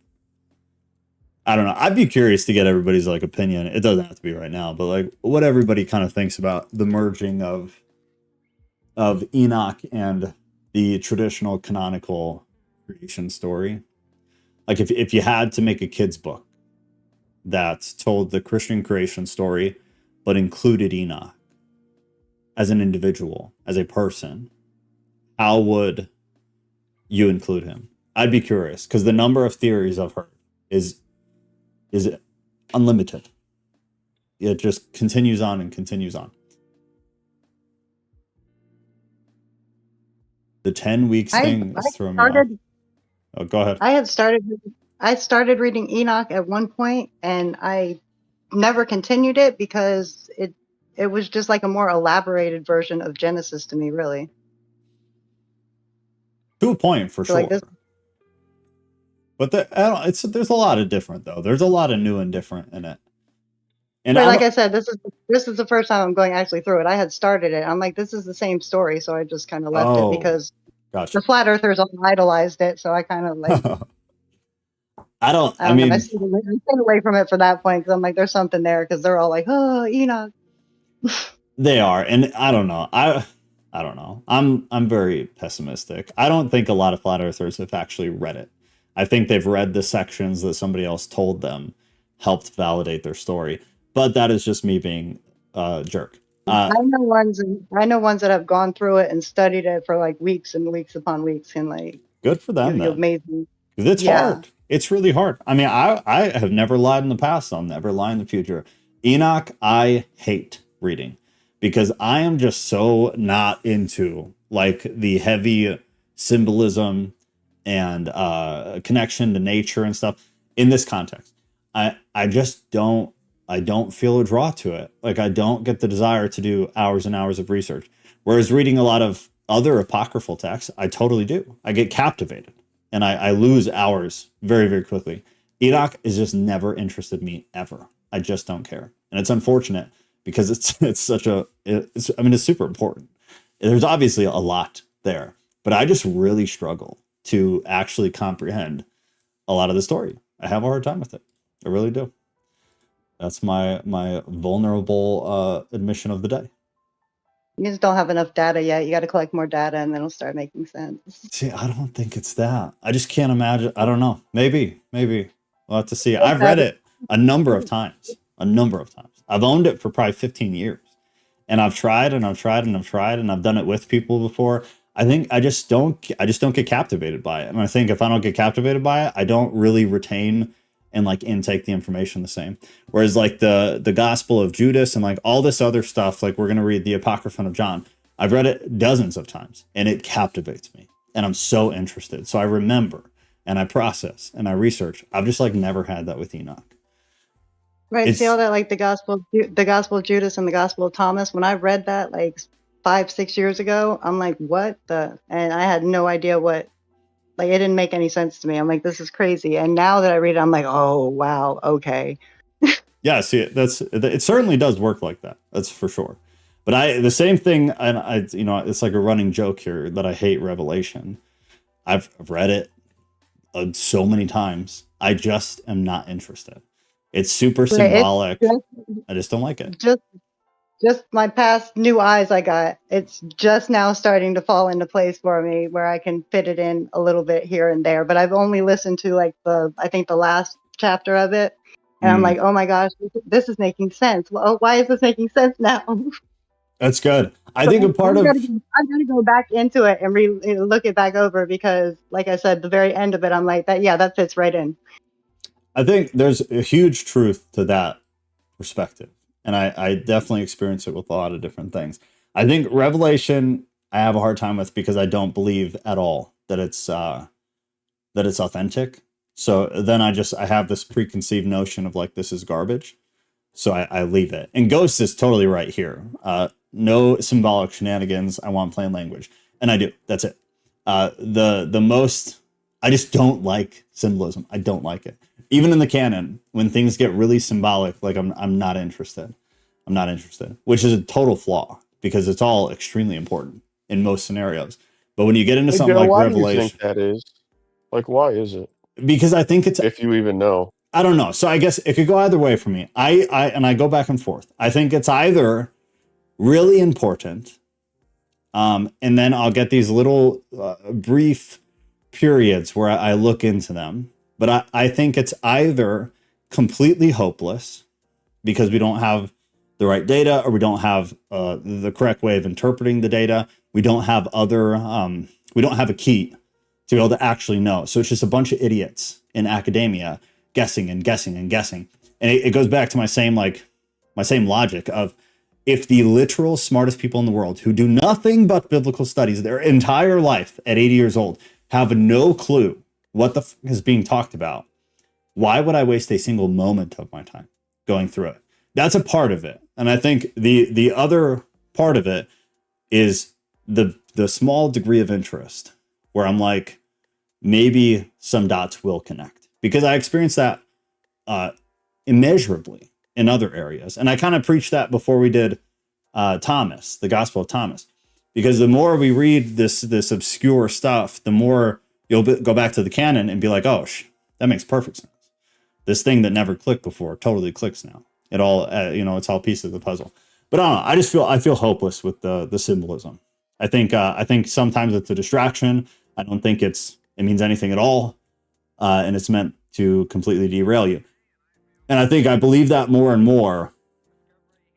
I don't know. I'd be curious to get everybody's like opinion. It doesn't have to be right now, but like what everybody kind of thinks about the merging of Enoch and the traditional canonical creation story. Like if you had to make a kid's book that told the Christian creation story, but included Enoch as an individual, as a person, how would you include him? I'd be curious because the number of theories I've heard is unlimited. It just continues on and continues on. The 10 weeks thing is throwing me off. Oh, go ahead. I started reading Enoch at one point and I never continued it because it was just like a more elaborated version of Genesis to me, really. To a point, for sure. But there's a lot of different, though. There's a lot of new and different in it. And But I like don't, I said, this is the first time I'm going actually through it. I had started it. I'm like, this is the same story, so I just kind of left it oh, because gotcha. the flat earthers all idolized it. So I kind of like, I I don't know. I mean, stayed away from it for that point because I'm like, there's something there because they're all like, oh, Enoch. they are, and I don't know. I don't know. I'm very pessimistic. I don't think a lot of flat earthers have actually read it. I think they've read the sections that somebody else told them helped validate their story. But that is just me being a jerk. I know ones that have gone through it and studied it for like weeks and weeks upon weeks, and like Good for them you then. amazing. Because it's Yeah. hard. It's really hard. I mean, I have never lied in the past. I'll never lie in the future. Enoch, I hate reading because I am just so not into like the heavy symbolism and connection to nature and stuff in this context. I just don't feel a draw to it. Like I don't get the desire to do hours and hours of research. Whereas reading a lot of other apocryphal texts, I totally do. I get captivated and I lose hours very, very quickly. Enoch is just never interested me ever. I just don't care. And it's unfortunate because it's such a, I mean, it's super important. There's obviously a lot there, but I just really struggle to actually comprehend a lot of the story. I have a hard time with it. I really do. That's my vulnerable admission of the day. You just don't have enough data yet. You got to collect more data, and then it'll start making sense. See, I don't think it's that. I just can't imagine. I don't know. Maybe we'll have to see. Okay. I've read it a number of times. I've owned it for probably 15 years, and I've tried and I've tried and I've tried and I've done it with people before. I think I just don't get captivated by it. And I think if I don't get captivated by it, I don't really retain and like intake the information the same. Whereas like the Gospel of Judas and like all this other stuff, like we're gonna read the Apocrypha of John. I've read it dozens of times and it captivates me and I'm so interested. So I remember and I process and I research. I've just like never had that with Enoch. Right. See all that like the Gospel of Judas and the Gospel of Thomas. When I read that like 5-6 years ago, I'm like, what the? And I had no idea what. Like it didn't make any sense to me. I'm like, this is crazy. And now that I read it, I'm like, oh wow, okay. Yeah, see, it certainly does work like that. That's for sure. But the same thing, and it's like a running joke here that I hate Revelation. I've read it so many times. I just am not interested. It's super symbolic. I just don't like it. Just my past new eyes I got. It's just now starting to fall into place for me where I can fit it in a little bit here and there. But I've only listened to like I think the last chapter of it. And I'm like, oh my gosh, this is making sense. Well, why is this making sense now? That's good. I think a part of I'm gonna go back into it and look it back over because, like I said, the very end of it, I'm like that fits right in. I think there's a huge truth to that perspective, and I definitely experience it with a lot of different things. I think Revelation I have a hard time with because I don't believe at all that it's authentic. So then I have this preconceived notion of like this is garbage. So I leave it. And Ghost is totally right here. No symbolic shenanigans. I want plain language. And I do. That's it. The most I just don't like symbolism. I don't like it. Even in the canon, when things get really symbolic, like I'm not interested. I'm not interested, which is a total flaw because it's all extremely important in most scenarios. But when you get into something like Revelation, do you think that is? Like, why is it? Because I think it's, if you even know, I don't know. So I guess it could go either way for me. I go back and forth. I think it's either really important, and then I'll get these little brief periods where I look into them. But I think it's either completely hopeless because we don't have the right data, or we don't have the correct way of interpreting the data. We don't have we don't have a key to be able to actually know. So it's just a bunch of idiots in academia guessing and guessing and guessing. And it goes back to my same logic of, if the literal smartest people in the world who do nothing but biblical studies their entire life at 80 years old have no clue what the is being talked about, why would I waste a single moment of my time going through it? That's a part of it. And I think the other part of it is the small degree of interest where I'm like, maybe some dots will connect, because I experienced that immeasurably in other areas. And I kind of preached that before we did Thomas, the Gospel of Thomas, because the more we read this obscure stuff, the more you'll go back to the canon and be like, oh, that makes perfect sense. This thing that never clicked before totally clicks now. It all, it's all pieces of the puzzle. But I don't know. I feel hopeless with the symbolism. I think sometimes it's a distraction. I don't think it means anything at all, and it's meant to completely derail you. And I think I believe that more and more,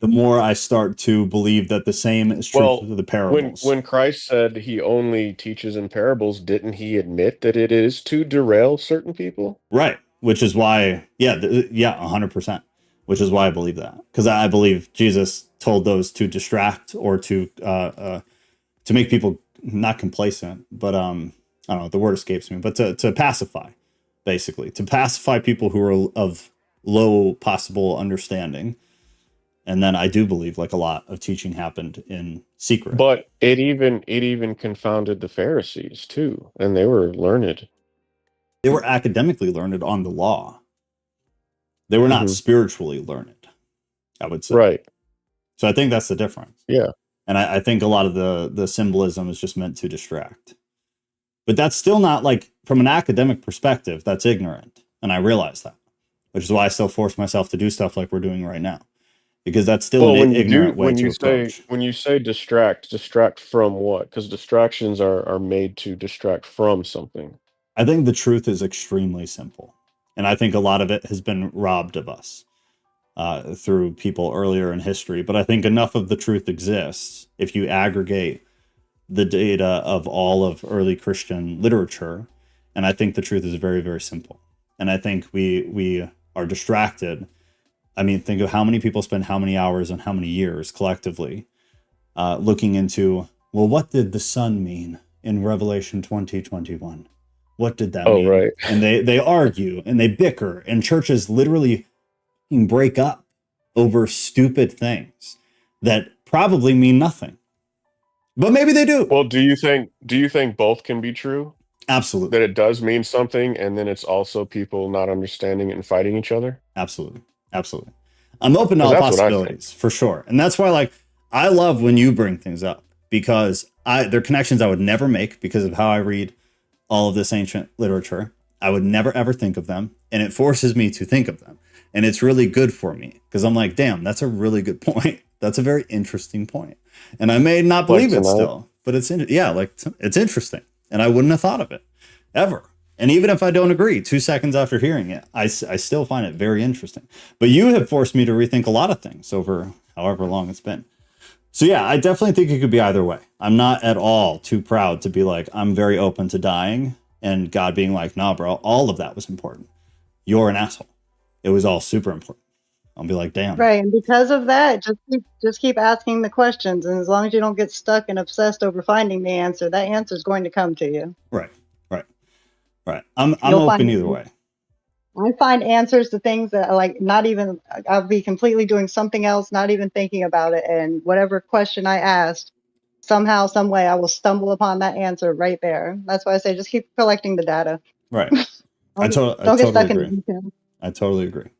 the more I start to believe that the same is true for the parables. When Christ said he only teaches in parables, didn't he admit that it is to derail certain people? Right. Which is why, 100%. Which is why I believe that. Because I believe Jesus told those to distract or to make people not complacent, but I don't know, the word escapes me, but to pacify, basically. To pacify people who are of low possible understanding. And then I do believe like a lot of teaching happened in secret. But it even confounded the Pharisees too, and they were learned. They were academically learned on the law. They were not spiritually learned, I would say. Right. So I think that's the difference. Yeah. And I think a lot of the symbolism is just meant to distract. But that's still not like, from an academic perspective, that's ignorant. And I realize that, which is why I still force myself to do stuff like we're doing right now. Because that's still an ignorant way to approach. When you say distract from what? Because distractions are made to distract from something. I think the truth is extremely simple. And I think a lot of it has been robbed of us through people earlier in history. But I think enough of the truth exists if you aggregate the data of all of early Christian literature. And I think the truth is very, very simple. And I think we are distracted. I mean, think of how many people spend how many hours and how many years collectively looking into, well, what did the sun mean in Revelation 20:21? What did that mean? Right. And they argue and they bicker, and churches literally break up over stupid things that probably mean nothing. But maybe they do. Well, do you think both can be true? Absolutely. That it does mean something, and then it's also people not understanding it and fighting each other? Absolutely. I'm open to all possibilities, for sure. And that's why, like, I love when you bring things up, because they're connections I would never make because of how I read all of this ancient literature. I would never, ever think of them. And it forces me to think of them. And it's really good for me because I'm like, damn, that's a really good point. That's a very interesting point. And I may not believe it still, but it's interesting. And I wouldn't have thought of it ever. And even if I don't agree 2 seconds after hearing it, I still find it very interesting. But you have forced me to rethink a lot of things over however long it's been. So yeah, I definitely think it could be either way. I'm not at all too proud to be like, I'm very open to dying and God being like, nah, bro, all of that was important. You're an asshole. It was all super important. I'll be like, damn. Right. And because of that, just keep asking the questions. And as long as you don't get stuck and obsessed over finding the answer, that answer is going to come to you. Right. I'm open either way. I find answers to things that like not even, I'll be completely doing something else, not even thinking about it. And whatever question I asked, somehow, some way, I will stumble upon that answer right there. That's why I say just keep collecting the data. Right. Don't get stuck in the details. I totally agree.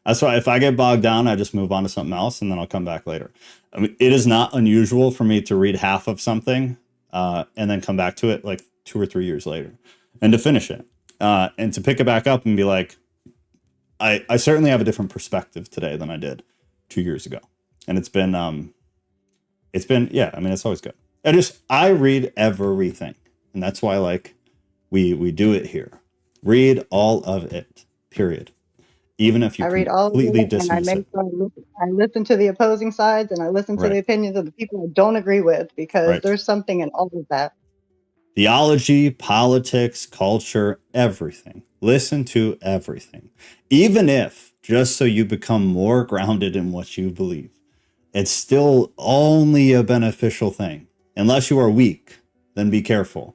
That's why if I get bogged down, I just move on to something else and then I'll come back later. I mean, it is not unusual for me to read half of something and then come back to it like 2 or 3 years later and to finish it and to pick it back up and be like, I certainly have a different perspective today than I did 2 years ago. And it's been, it's always good. I read everything. And that's why like we do it here. Read all of it, period. Even if you completely dismiss it. I listen to the opposing sides and I listen to the opinions of the people I don't agree with because there's something in all of that. Theology, politics, culture, everything. Listen to everything. Even if, just so you become more grounded in what you believe, it's still only a beneficial thing. Unless you are weak, then be careful.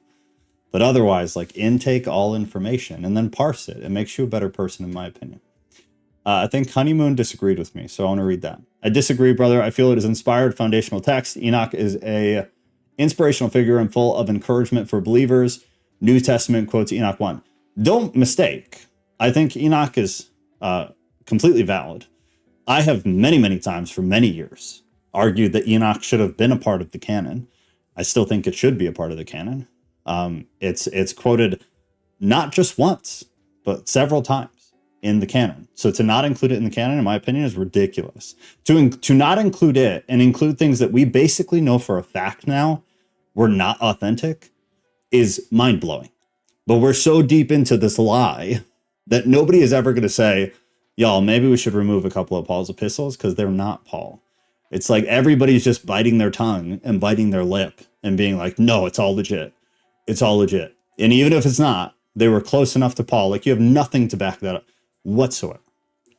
But otherwise, like, intake all information and then parse it. It makes you a better person, in my opinion. I think Honeymoon disagreed with me, so I want to read that. I disagree, brother. I feel it is inspired foundational text. Enoch is a inspirational figure and full of encouragement for believers. New Testament quotes Enoch 1. Don't mistake. I think Enoch is completely valid. I have many, many times for many years argued that Enoch should have been a part of the canon. I still think it should be a part of the canon. It's quoted not just once, but several times in the canon. So to not include it in the canon, in my opinion, is ridiculous. To not include it and include things that we basically know for a fact now were not authentic is mind-blowing. But we're so deep into this lie that nobody is ever going to say, y'all, maybe we should remove a couple of Paul's epistles because they're not Paul. It's like everybody's just biting their tongue and biting their lip and being like, no, it's all legit. It's all legit. And even if it's not, they were close enough to Paul. Like, you have nothing to back that up whatsoever.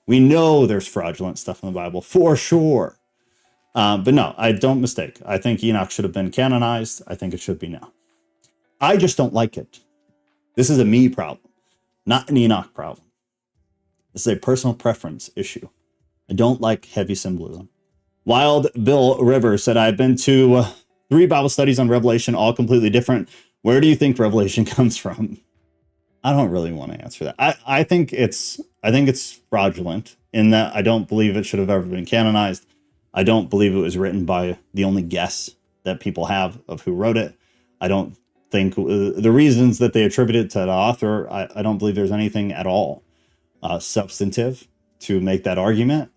We know there's fraudulent stuff in the Bible for sure. But no, I don't mistake. I think Enoch should have been canonized. I think it should be now. I just don't like it. This is a me problem, not an Enoch problem. This is a personal preference issue. I don't like heavy symbolism. Wild Bill Rivers said, I've been to 3 Bible studies on Revelation, all completely different. Where do you think Revelation comes from? I don't really want to answer that. I think it's fraudulent in that I don't believe it should have ever been canonized. I don't believe it was written by the only guess that people have of who wrote it. I don't think the reasons that they attribute it to the author, I don't believe there's anything at all substantive to make that argument.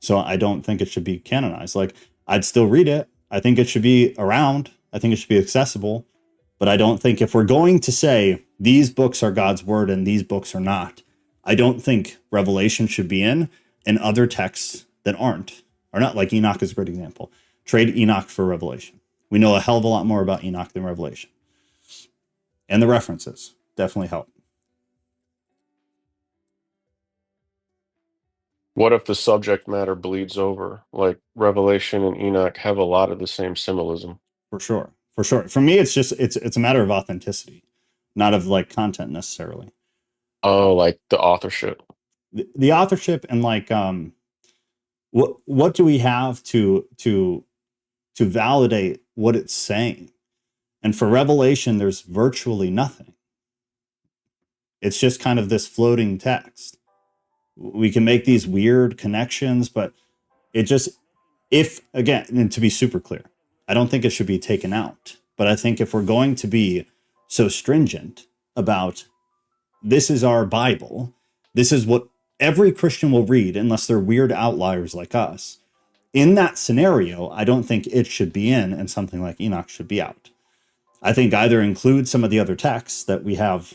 So I don't think it should be canonized. Like, I'd still read it. I think it should be around. I think it should be accessible. But I don't think if we're going to say these books are God's word and these books are not, I don't think Revelation should be in and other texts that aren't, are not. Like Enoch is a great example. Trade Enoch for Revelation. We know a hell of a lot more about Enoch than Revelation. And the references definitely help. What if the subject matter bleeds over? Like Revelation and Enoch have a lot of the same symbolism. For sure. For sure. For me, it's just, it's a matter of authenticity, not of like content necessarily. Oh, like the authorship. The authorship and like, what do we have to validate what it's saying? And for Revelation, there's virtually nothing. It's just kind of this floating text. We can make these weird connections, but it just, if, again, and to be super clear, I don't think it should be taken out. But I think if we're going to be so stringent about this is our Bible, this is what every Christian will read unless they're weird outliers like us. In that scenario, I don't think it should be in and something like Enoch should be out. I think either include some of the other texts that we have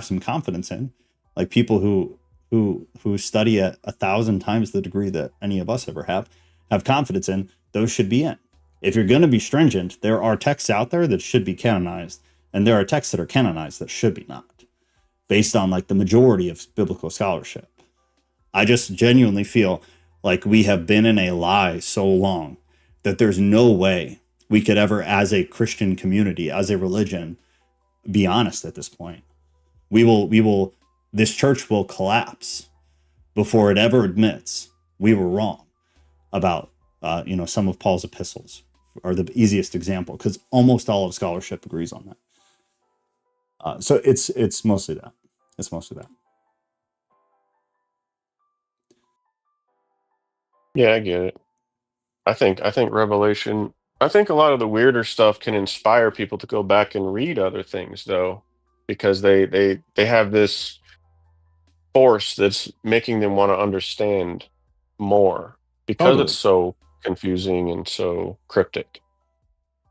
some confidence in, like people who study at 1,000 times the degree that any of us ever have confidence in, those should be in. If you're going to be stringent, there are texts out there that should be canonized, and there are texts that are canonized that should be not, based on like the majority of biblical scholarship. I just genuinely feel like we have been in a lie so long that there's no way we could ever, as a Christian community, as a religion, be honest at this point. This church will collapse before it ever admits we were wrong about, some of Paul's epistles are the easiest example because almost all of scholarship agrees on that. So it's mostly that. It's mostly that. Yeah, I get it. I think Revelation, I think a lot of the weirder stuff can inspire people to go back and read other things though, because they have this force that's making them want to understand more because Totally. it's so confusing and so cryptic.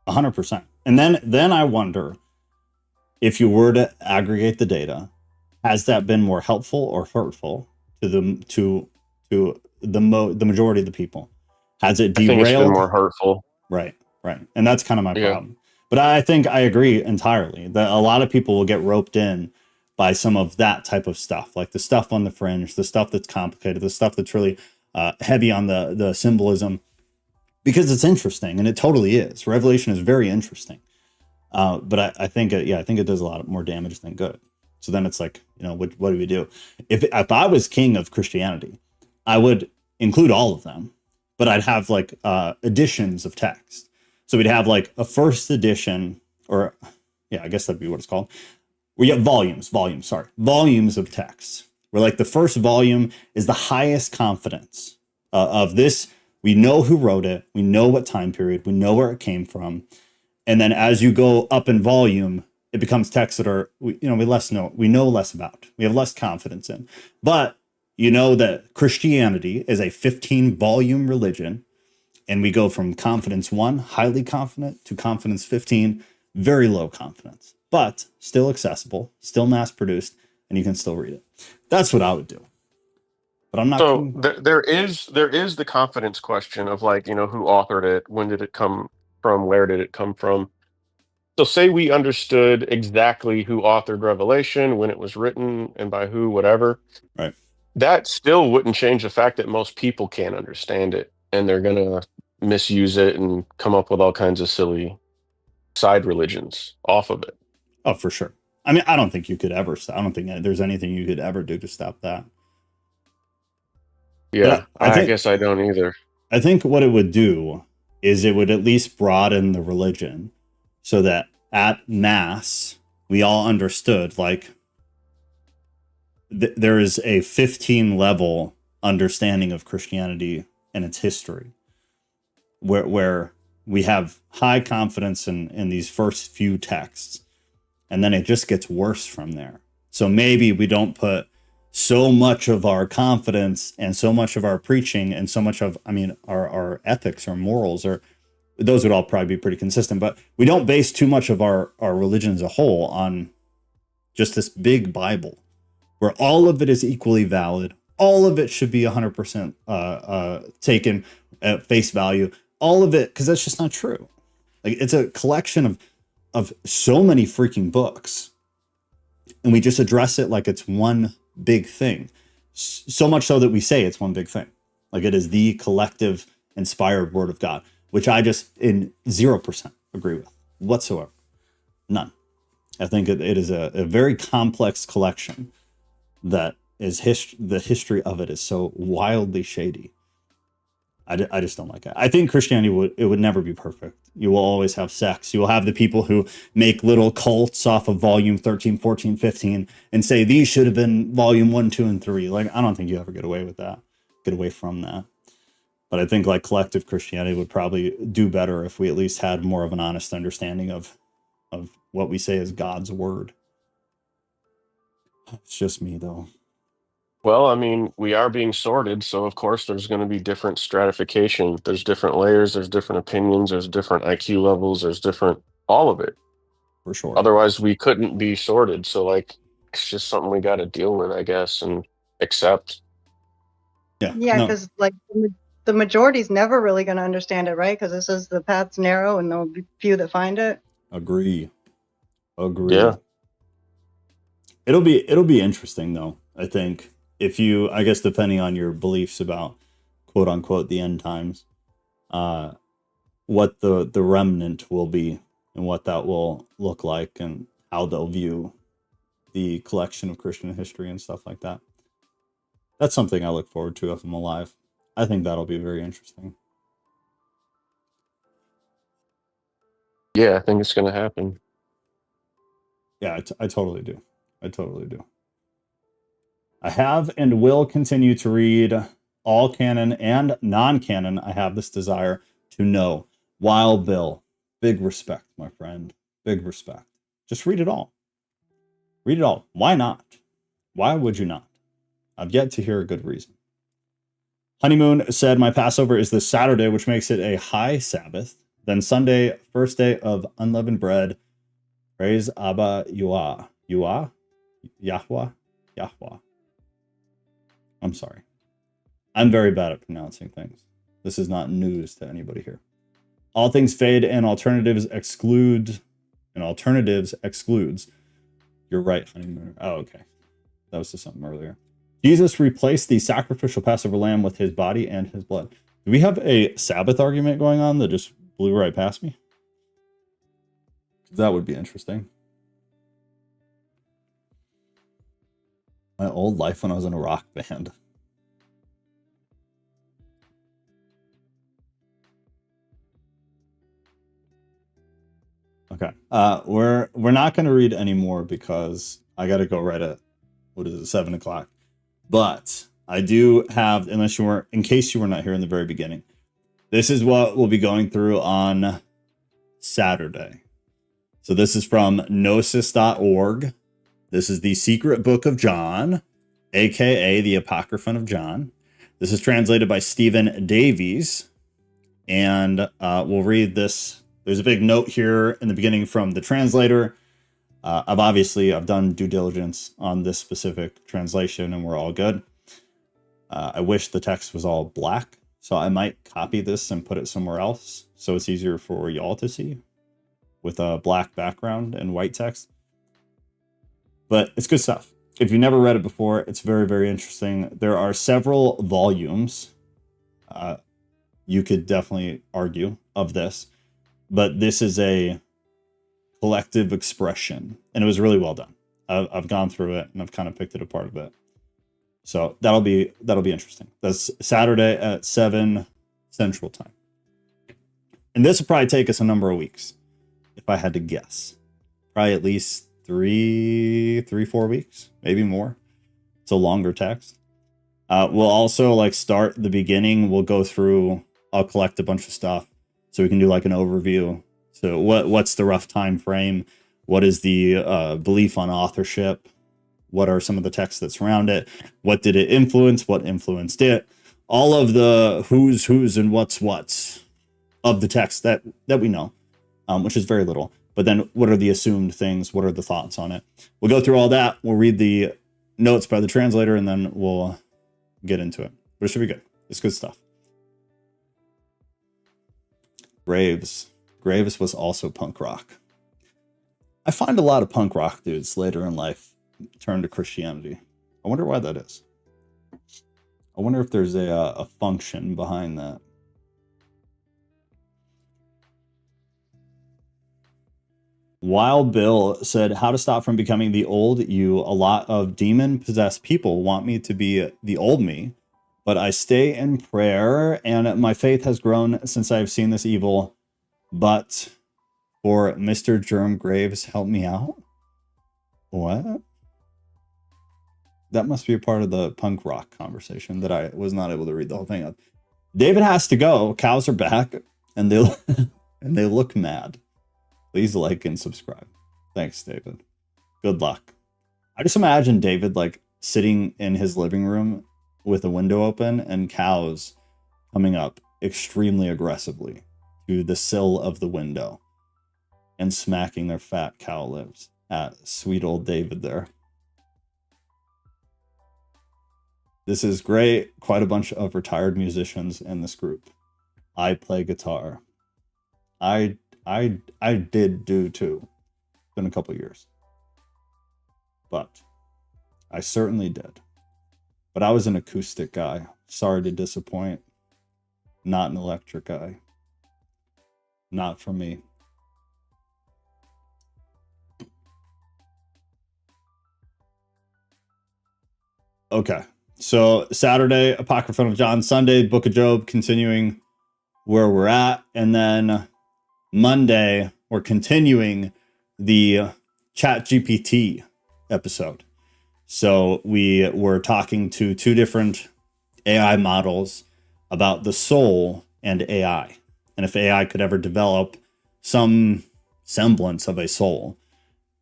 100%. And then I wonder if you were to aggregate the data, has that been more helpful or hurtful to the majority of the people? Has it derailed? I think it's been more hurtful. Right. And that's kind of my Yeah. problem. But I think I agree entirely that a lot of people will get roped in by some of that type of stuff, like the stuff on the fringe, the stuff that's complicated, the stuff that's really heavy on the symbolism, because it's interesting, and it totally is. Revelation is very interesting. But I think it does a lot more damage than good. So then it's like, what do we do? If I was king of Christianity, I would include all of them, but I'd have like editions of text. So we'd have like a first edition, or I guess that'd be what it's called. We have volumes of texts. Where like the first volume is the highest confidence of this. We know who wrote it. We know what time period. We know where it came from. And then as you go up in volume, it becomes texts that are, we know less about. We have less confidence in. But you know that Christianity is a 15-volume religion. And we go from confidence 1, highly confident, to confidence 15, very low confidence. But still accessible, still mass-produced, and you can still read it. That's what I would do. But I'm not. So there is the confidence question of like, who authored it, when did it come from, where did it come from? So say we understood exactly who authored Revelation, when it was written, and by who, whatever. Right. That still wouldn't change the fact that most people can't understand it, and they're gonna misuse it and come up with all kinds of silly side religions off of it. Oh, for sure. I mean, I don't think you could ever stop. I don't think there's anything you could ever do to stop that. Yeah, I think, guess I don't either. I think what it would do is it would at least broaden the religion so that at mass, we all understood, like, there is a 15 level understanding of Christianity and its history, where we have high confidence in these first few texts, and then it just gets worse from there. So maybe we don't put so much of our confidence and so much of our preaching and so much of, our ethics or morals, or those would all probably be pretty consistent, but we don't base too much of our religion as a whole on just this big Bible, where all of it is equally valid. All of it should be 100% taken at face value. All of it, because that's just not true. Like, it's a collection of so many freaking books, and we just address it like it's one big thing. So much so that we say it's one big thing. Like, it is the collective inspired word of God, which I just in 0% agree with whatsoever. None. I think it is a very complex collection that is the history of it is so wildly shady. I just don't like it. I think Christianity would never be perfect. You will always have sects. You will have the people who make little cults off of volume 13, 14, 15 and say these should have been volume 1, 2, and 3. Like, I don't think you ever get away from that. But I think like collective Christianity would probably do better if we at least had more of an honest understanding of what we say is God's word. It's just me, though. Well, we are being sorted, so of course there's going to be different stratification. There's different layers, there's different opinions, there's different IQ levels, there's different, all of it. For sure. Otherwise, we couldn't be sorted. So, like, it's just something we got to deal with, I guess, and accept. Yeah, because like the majority's never really going to understand it, right? Because this is the path's narrow, and there'll be few that find it. Agree. Yeah. It'll be interesting, though. I think if you, I guess, depending on your beliefs about quote unquote the end times, what the remnant will be and what that will look like and how they'll view the collection of Christian history and stuff like that. That's something I look forward to if I'm alive. I think that'll be very interesting. Yeah, I think it's going to happen. Yeah, I totally do. I totally do. I have and will continue to read all canon and non-canon. I have this desire to know. Wild Bill, big respect, my friend. Big respect. Just read it all. Read it all. Why not? Why would you not? I've yet to hear a good reason. Honeymoon said, my Passover is this Saturday, which makes it a high Sabbath. Then Sunday, first day of unleavened bread. Praise Abba Yahweh. Yahweh. I'm sorry. I'm very bad at pronouncing things. This is not news to anybody here. All things fade and alternatives excludes. You're right, honeymoon. Oh, okay. That was just something earlier. Jesus replaced the sacrificial Passover lamb with his body and his blood. Do we have a Sabbath argument going on that just blew right past me? That would be interesting. My old life when I was in a rock band. Okay. We're not going to read anymore because I got to go right at, 7 o'clock. But I do have, in case you were not here in the very beginning, this is what we'll be going through on Saturday. So this is from gnosis.org. This is the Secret Book of John, aka the Apocrypha of John. This is translated by Stephen Davies, and we'll read this. There's a big note here in the beginning from the translator. I've done due diligence on this specific translation, and we're all good. I wish the text was all black, so I might copy this and put it somewhere else so it's easier for y'all to see with a black background and white text. But it's good stuff. If you've never read it before, it's very, very interesting. There are several volumes. You could definitely argue of this, but this is a collective expression, and it was really well done. I've gone through it and I've kind of picked it apart a bit. So that'll be interesting. That's Saturday at 7 Central Time. And this will probably take us a number of weeks, if I had to guess. Probably at least 4 weeks, maybe more. It's a longer text. We'll also start the beginning. We'll go through, I'll collect a bunch of stuff so we can do like an overview. So what's the rough time frame? What is the belief on authorship? What are some of the texts that surround it? What did it influence? What influenced it? All of the who's and what's of the text that we know, which is very little. But then what are the assumed things? What are the thoughts on it? We'll go through all that. We'll read the notes by the translator, and then we'll get into it. But it should be good. It's good stuff. Graves was also punk rock. I find a lot of punk rock dudes later in life turn to Christianity. I wonder why that is. I wonder if there's a function behind that. Wild Bill said, how to stop from becoming the old you. A lot of demon-possessed people want me to be the old me, but I stay in prayer, and my faith has grown since I've seen this evil. But for Mr. Germ Graves, help me out? What? That must be a part of the punk rock conversation that I was not able to read the whole thing of. David has to go. Cows are back, and they look mad. Please like and subscribe. Thanks, David. Good luck. I just imagine David sitting in his living room with a window open and cows coming up extremely aggressively to the sill of the window and smacking their fat cow lips at sweet old David there. This is great. Quite a bunch of retired musicians in this group. I play guitar. I did do too. It's been a couple years. But I certainly did. But I was an acoustic guy. Sorry to disappoint. Not an electric guy. Not for me. Okay. So Saturday, Apocrypha of John. Sunday, Book of Job, continuing where we're at. And then Monday, we're continuing the ChatGPT episode. So we were talking to two different AI models about the soul and AI, and if AI could ever develop some semblance of a soul.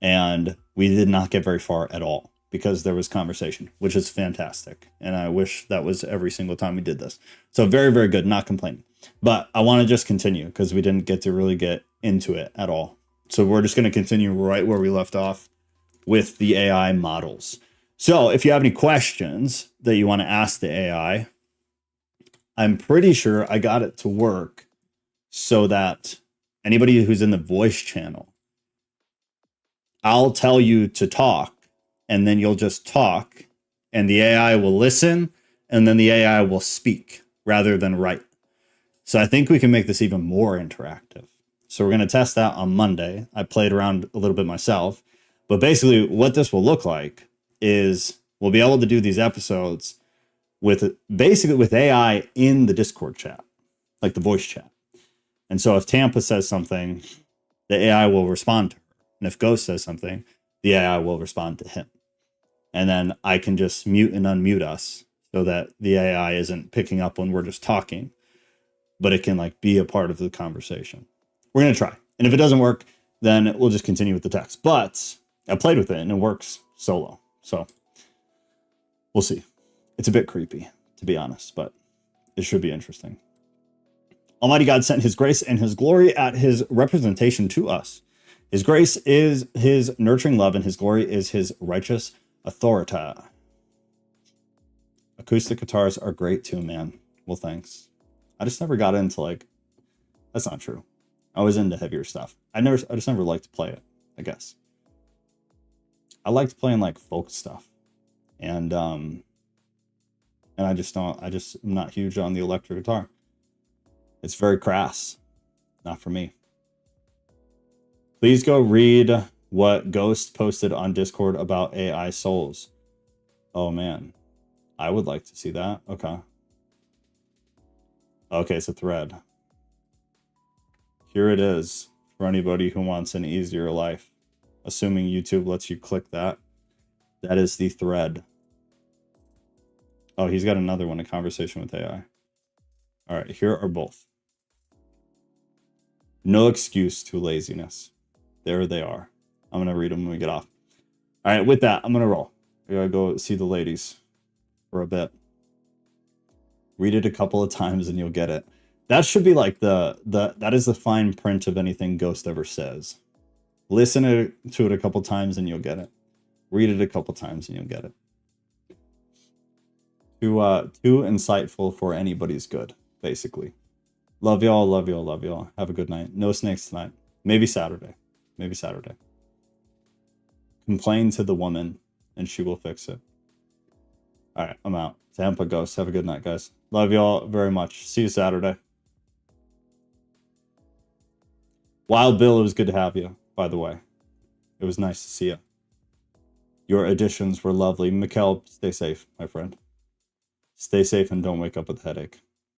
And we did not get very far at all because there was conversation, which is fantastic. And I wish that was every single time we did this. So very, very good, not complaining. But I want to just continue because we didn't get to really get into it at all. So we're just going to continue right where we left off with the AI models. So if you have any questions that you want to ask the AI, I'm pretty sure I got it to work so that anybody who's in the voice channel, I'll tell you to talk, and then you'll just talk, and the AI will listen, and then the AI will speak rather than write. So I think we can make this even more interactive. So we're going to test that on Monday. I played around a little bit myself, but basically what this will look like is we'll be able to do these episodes with AI in the Discord chat, like the voice chat. And so if Tampa says something, the AI will respond to her. And if Ghost says something, the AI will respond to him. and then I can just mute and unmute us so that the AI isn't picking up when we're just talking, but it can like be a part of the conversation. We're going to try. And if it doesn't work, then we'll just continue with the text. But I played with it and it works solo. So we'll see. It's a bit creepy, to be honest, but it should be interesting. Almighty God sent his grace and his glory at his representation to us. His grace is his nurturing love, and his glory is his righteous authority. Acoustic guitars are great too, man. Well, thanks. I just never got into like, that's not true. I was into heavier stuff. I just never liked to play it, I guess. I liked playing like folk stuff. And I'm not huge on the electric guitar. It's very crass. Not for me. Please go read what Ghost posted on Discord about AI souls. Oh man. I would like to see that. Okay. Okay, it's a thread. Here it is for anybody who wants an easier life. Assuming YouTube lets you click that. That is the thread. Oh, he's got another one, a conversation with AI. All right, here are both. No excuse to laziness. There they are. I'm going to read them when we get off. All right, with that, I'm going to roll. I got to go see the ladies for a bit. Read it a couple of times and you'll get it. That should be like that is the fine print of anything Ghost ever says. Listen to it a couple times and you'll get it. Read it a couple times and you'll get it. Too insightful for anybody's good, basically. Love y'all, love y'all, love y'all. Have a good night. No snakes tonight. Maybe Saturday. Maybe Saturday. Complain to the woman and she will fix it. All right, I'm out. Tampa Ghost. Have a good night, guys. Love y'all very much. See you Saturday. Wild Bill, it was good to have you, by the way. It was nice to see you. Your additions were lovely. Mikkel, stay safe, my friend. Stay safe and don't wake up with a headache.